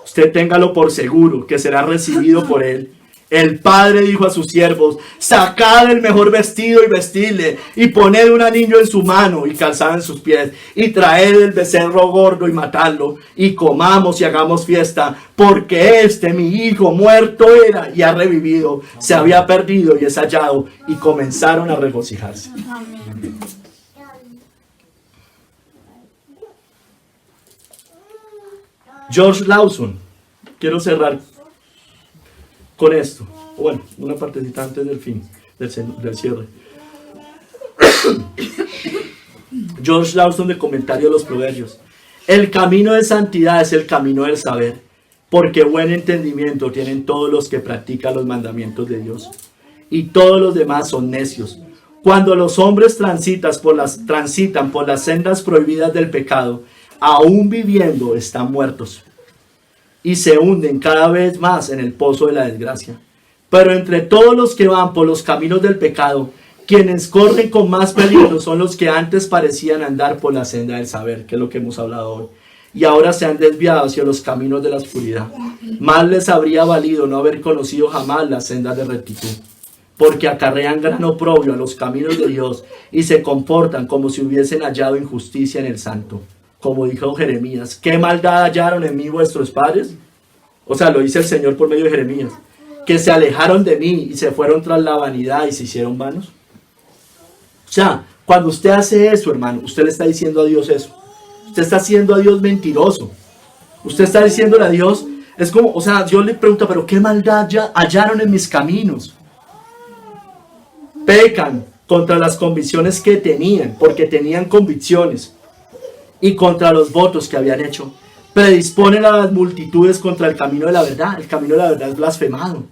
Usted téngalo por seguro que será recibido por Él. El Padre dijo a sus siervos, sacad el mejor vestido y vestidle, y poned un anillo en su mano y calzad en sus pies, y traed el becerro gordo y matadlo, y comamos y hagamos fiesta, porque mi hijo muerto era y ha revivido, se había perdido y es hallado, y comenzaron a regocijarse. Amén. George Lawson, quiero cerrar con esto, bueno, una partecita antes del fin, del cierre. George Lawson, de Comentario de los Proverbios. El camino de santidad es el camino del saber, porque buen entendimiento tienen todos los que practican los mandamientos de Dios, y todos los demás son necios. Cuando los hombres transitan por las sendas prohibidas del pecado, aún viviendo están muertos, y se hunden cada vez más en el pozo de la desgracia. Pero entre todos los que van por los caminos del pecado, quienes corren con más peligro son los que antes parecían andar por la senda del saber, que es lo que hemos hablado hoy, y ahora se han desviado hacia los caminos de la oscuridad. Más les habría valido no haber conocido jamás las sendas de rectitud, porque acarrean gran oprobio a los caminos de Dios y se comportan como si hubiesen hallado injusticia en el santo. Como dijo Jeremías, ¿qué maldad hallaron en mí vuestros padres? O sea, lo dice el Señor por medio de Jeremías, que se alejaron de mí y se fueron tras la vanidad y se hicieron vanos. O sea, cuando usted hace eso, hermano, usted le está diciendo a Dios eso. Usted está haciendo a Dios mentiroso. Usted está diciéndole a Dios, es como, o sea, Dios le pregunta, pero ¿qué maldad hallaron en mis caminos? Pecan contra las convicciones que tenían, porque tenían convicciones, y contra los votos que habían hecho. Predisponen a las multitudes contra el camino de la verdad. El camino de la verdad es blasfemado.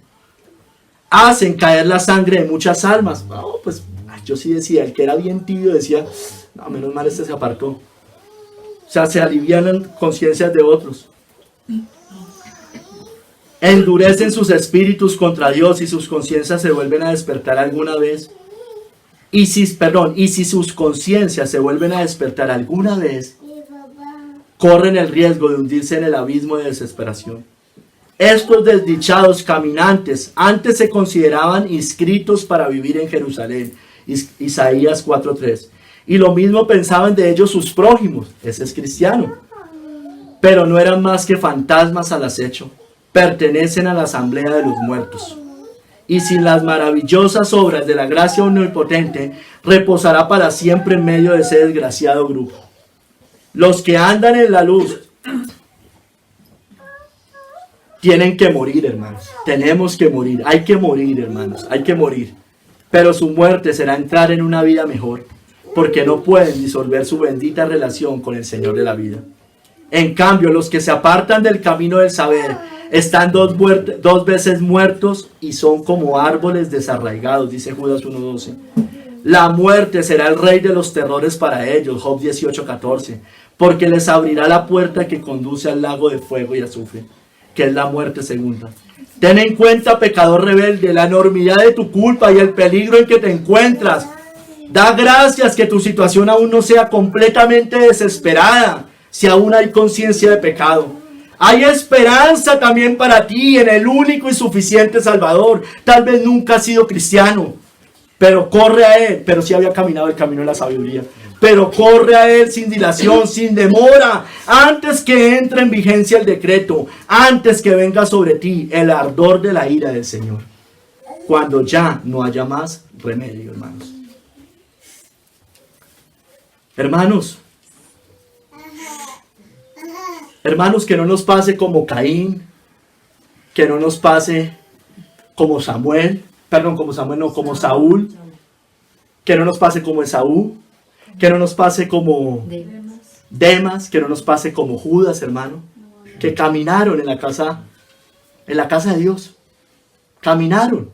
Hacen caer la sangre de muchas almas. No, pues yo sí decía, el que era bien tibio decía, no, menos mal este se apartó. sea, se alivianan conciencias de otros. Endurecen sus espíritus contra Dios y sus conciencias se vuelven a despertar alguna vez. Y si sus conciencias se vuelven a despertar alguna vez, corren el riesgo de hundirse en el abismo de desesperación. Estos desdichados caminantes antes se consideraban inscritos para vivir en Jerusalén. Isaías 4:3. Y lo mismo pensaban de ellos sus prójimos. Ese es cristiano. Pero no eran más que fantasmas al acecho. Pertenecen a la asamblea de los muertos. Y sin las maravillosas obras de la gracia omnipotente, reposará para siempre en medio de ese desgraciado grupo. Los que andan en la luz tienen que morir, hermanos. Tenemos que morir. Hay que morir, hermanos. Hay que morir. Pero su muerte será entrar en una vida mejor, porque no pueden disolver su bendita relación con el Señor de la vida. En cambio, los que se apartan del camino del saber están dos veces muertos y son como árboles desarraigados, dice Judas 1:12. La muerte será el rey de los terrores para ellos, Job 18:14, porque les abrirá la puerta que conduce al lago de fuego y azufre, que es la muerte segunda. Ten en cuenta, pecador rebelde, la enormidad de tu culpa y el peligro en que te encuentras. Da gracias que tu situación aún no sea completamente desesperada, si aún hay conciencia de pecado. Hay esperanza también para ti en el único y suficiente Salvador. Tal vez nunca has sido cristiano, pero corre a Él. Pero sí había caminado el camino de la sabiduría. Pero corre a Él sin dilación, sin demora, antes que entre en vigencia el decreto, antes que venga sobre ti el ardor de la ira del Señor, cuando ya no haya más remedio, hermanos. Hermanos, que no nos pase como Caín, que no nos pase como Saúl, que no nos pase como Esaú, que no nos pase como Demas, que no nos pase como Judas, hermano, que caminaron en la casa de Dios, caminaron,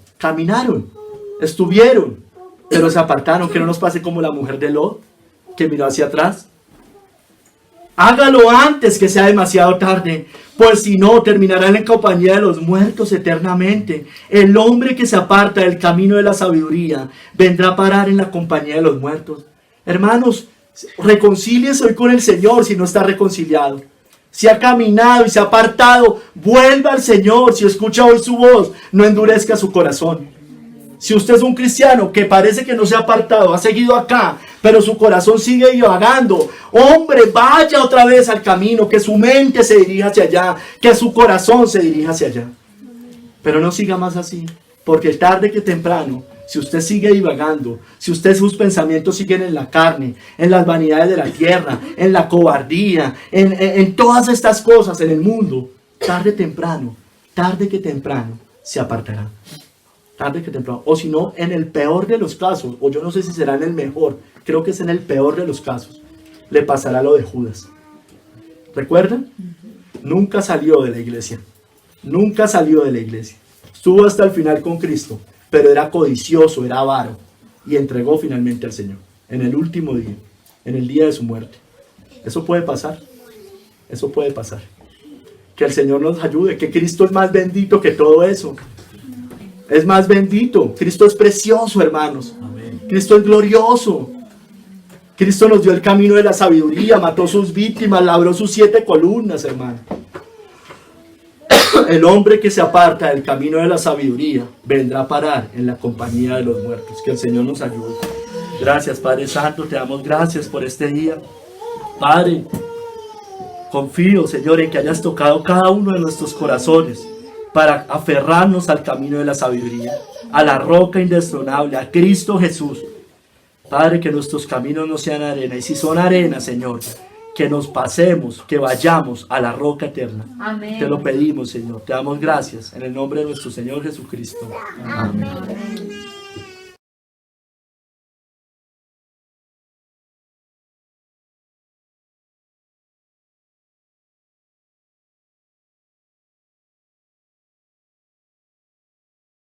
estuvieron, pero se apartaron. Que no nos pase como la mujer de Lot, que miró hacia atrás. Hágalo antes que sea demasiado tarde, pues si no, terminarán en compañía de los muertos eternamente. El hombre que se aparta del camino de la sabiduría vendrá a parar en la compañía de los muertos. Hermanos, reconcíliese hoy con el Señor si no está reconciliado. Si ha caminado y se ha apartado, vuelva al Señor. Si escucha hoy su voz, no endurezca su corazón. Si usted es un cristiano que parece que no se ha apartado, ha seguido acá, pero su corazón sigue divagando, hombre, vaya otra vez al camino, que su mente se dirija hacia allá, que su corazón se dirija hacia allá. Pero no siga más así, porque tarde que temprano, si usted sigue divagando, si sus pensamientos siguen en la carne, en las vanidades de la tierra, en la cobardía, en todas estas cosas en el mundo, tarde que temprano, se apartará. Tarde que temprano, o si no, en el peor de los casos, o yo no sé si será en el mejor, creo que es en el peor de los casos, le pasará lo de Judas. ¿Recuerdan? Nunca salió de la iglesia, estuvo hasta el final con Cristo, pero era codicioso, era avaro, y entregó finalmente al Señor, en el último día, en el día de su muerte. Eso puede pasar, que el Señor nos ayude, que Cristo es más bendito que todo eso. Es más bendito. Cristo es precioso, hermanos. Amén. Cristo es glorioso. Cristo nos dio el camino de la sabiduría, mató sus víctimas, labró sus 7 columnas, hermano. El hombre que se aparta del camino de la sabiduría vendrá a parar en la compañía de los muertos. Que el Señor nos ayude. Gracias, Padre Santo, te damos gracias por este día. Padre, confío, Señor, en que hayas tocado cada uno de nuestros corazones para aferrarnos al camino de la sabiduría, a la roca indestronable, a Cristo Jesús. Padre, que nuestros caminos no sean arena, y si son arena, Señor, que nos pasemos, que vayamos a la roca eterna. Amén. Te lo pedimos, Señor, te damos gracias, en el nombre de nuestro Señor Jesucristo. Amén. Amén.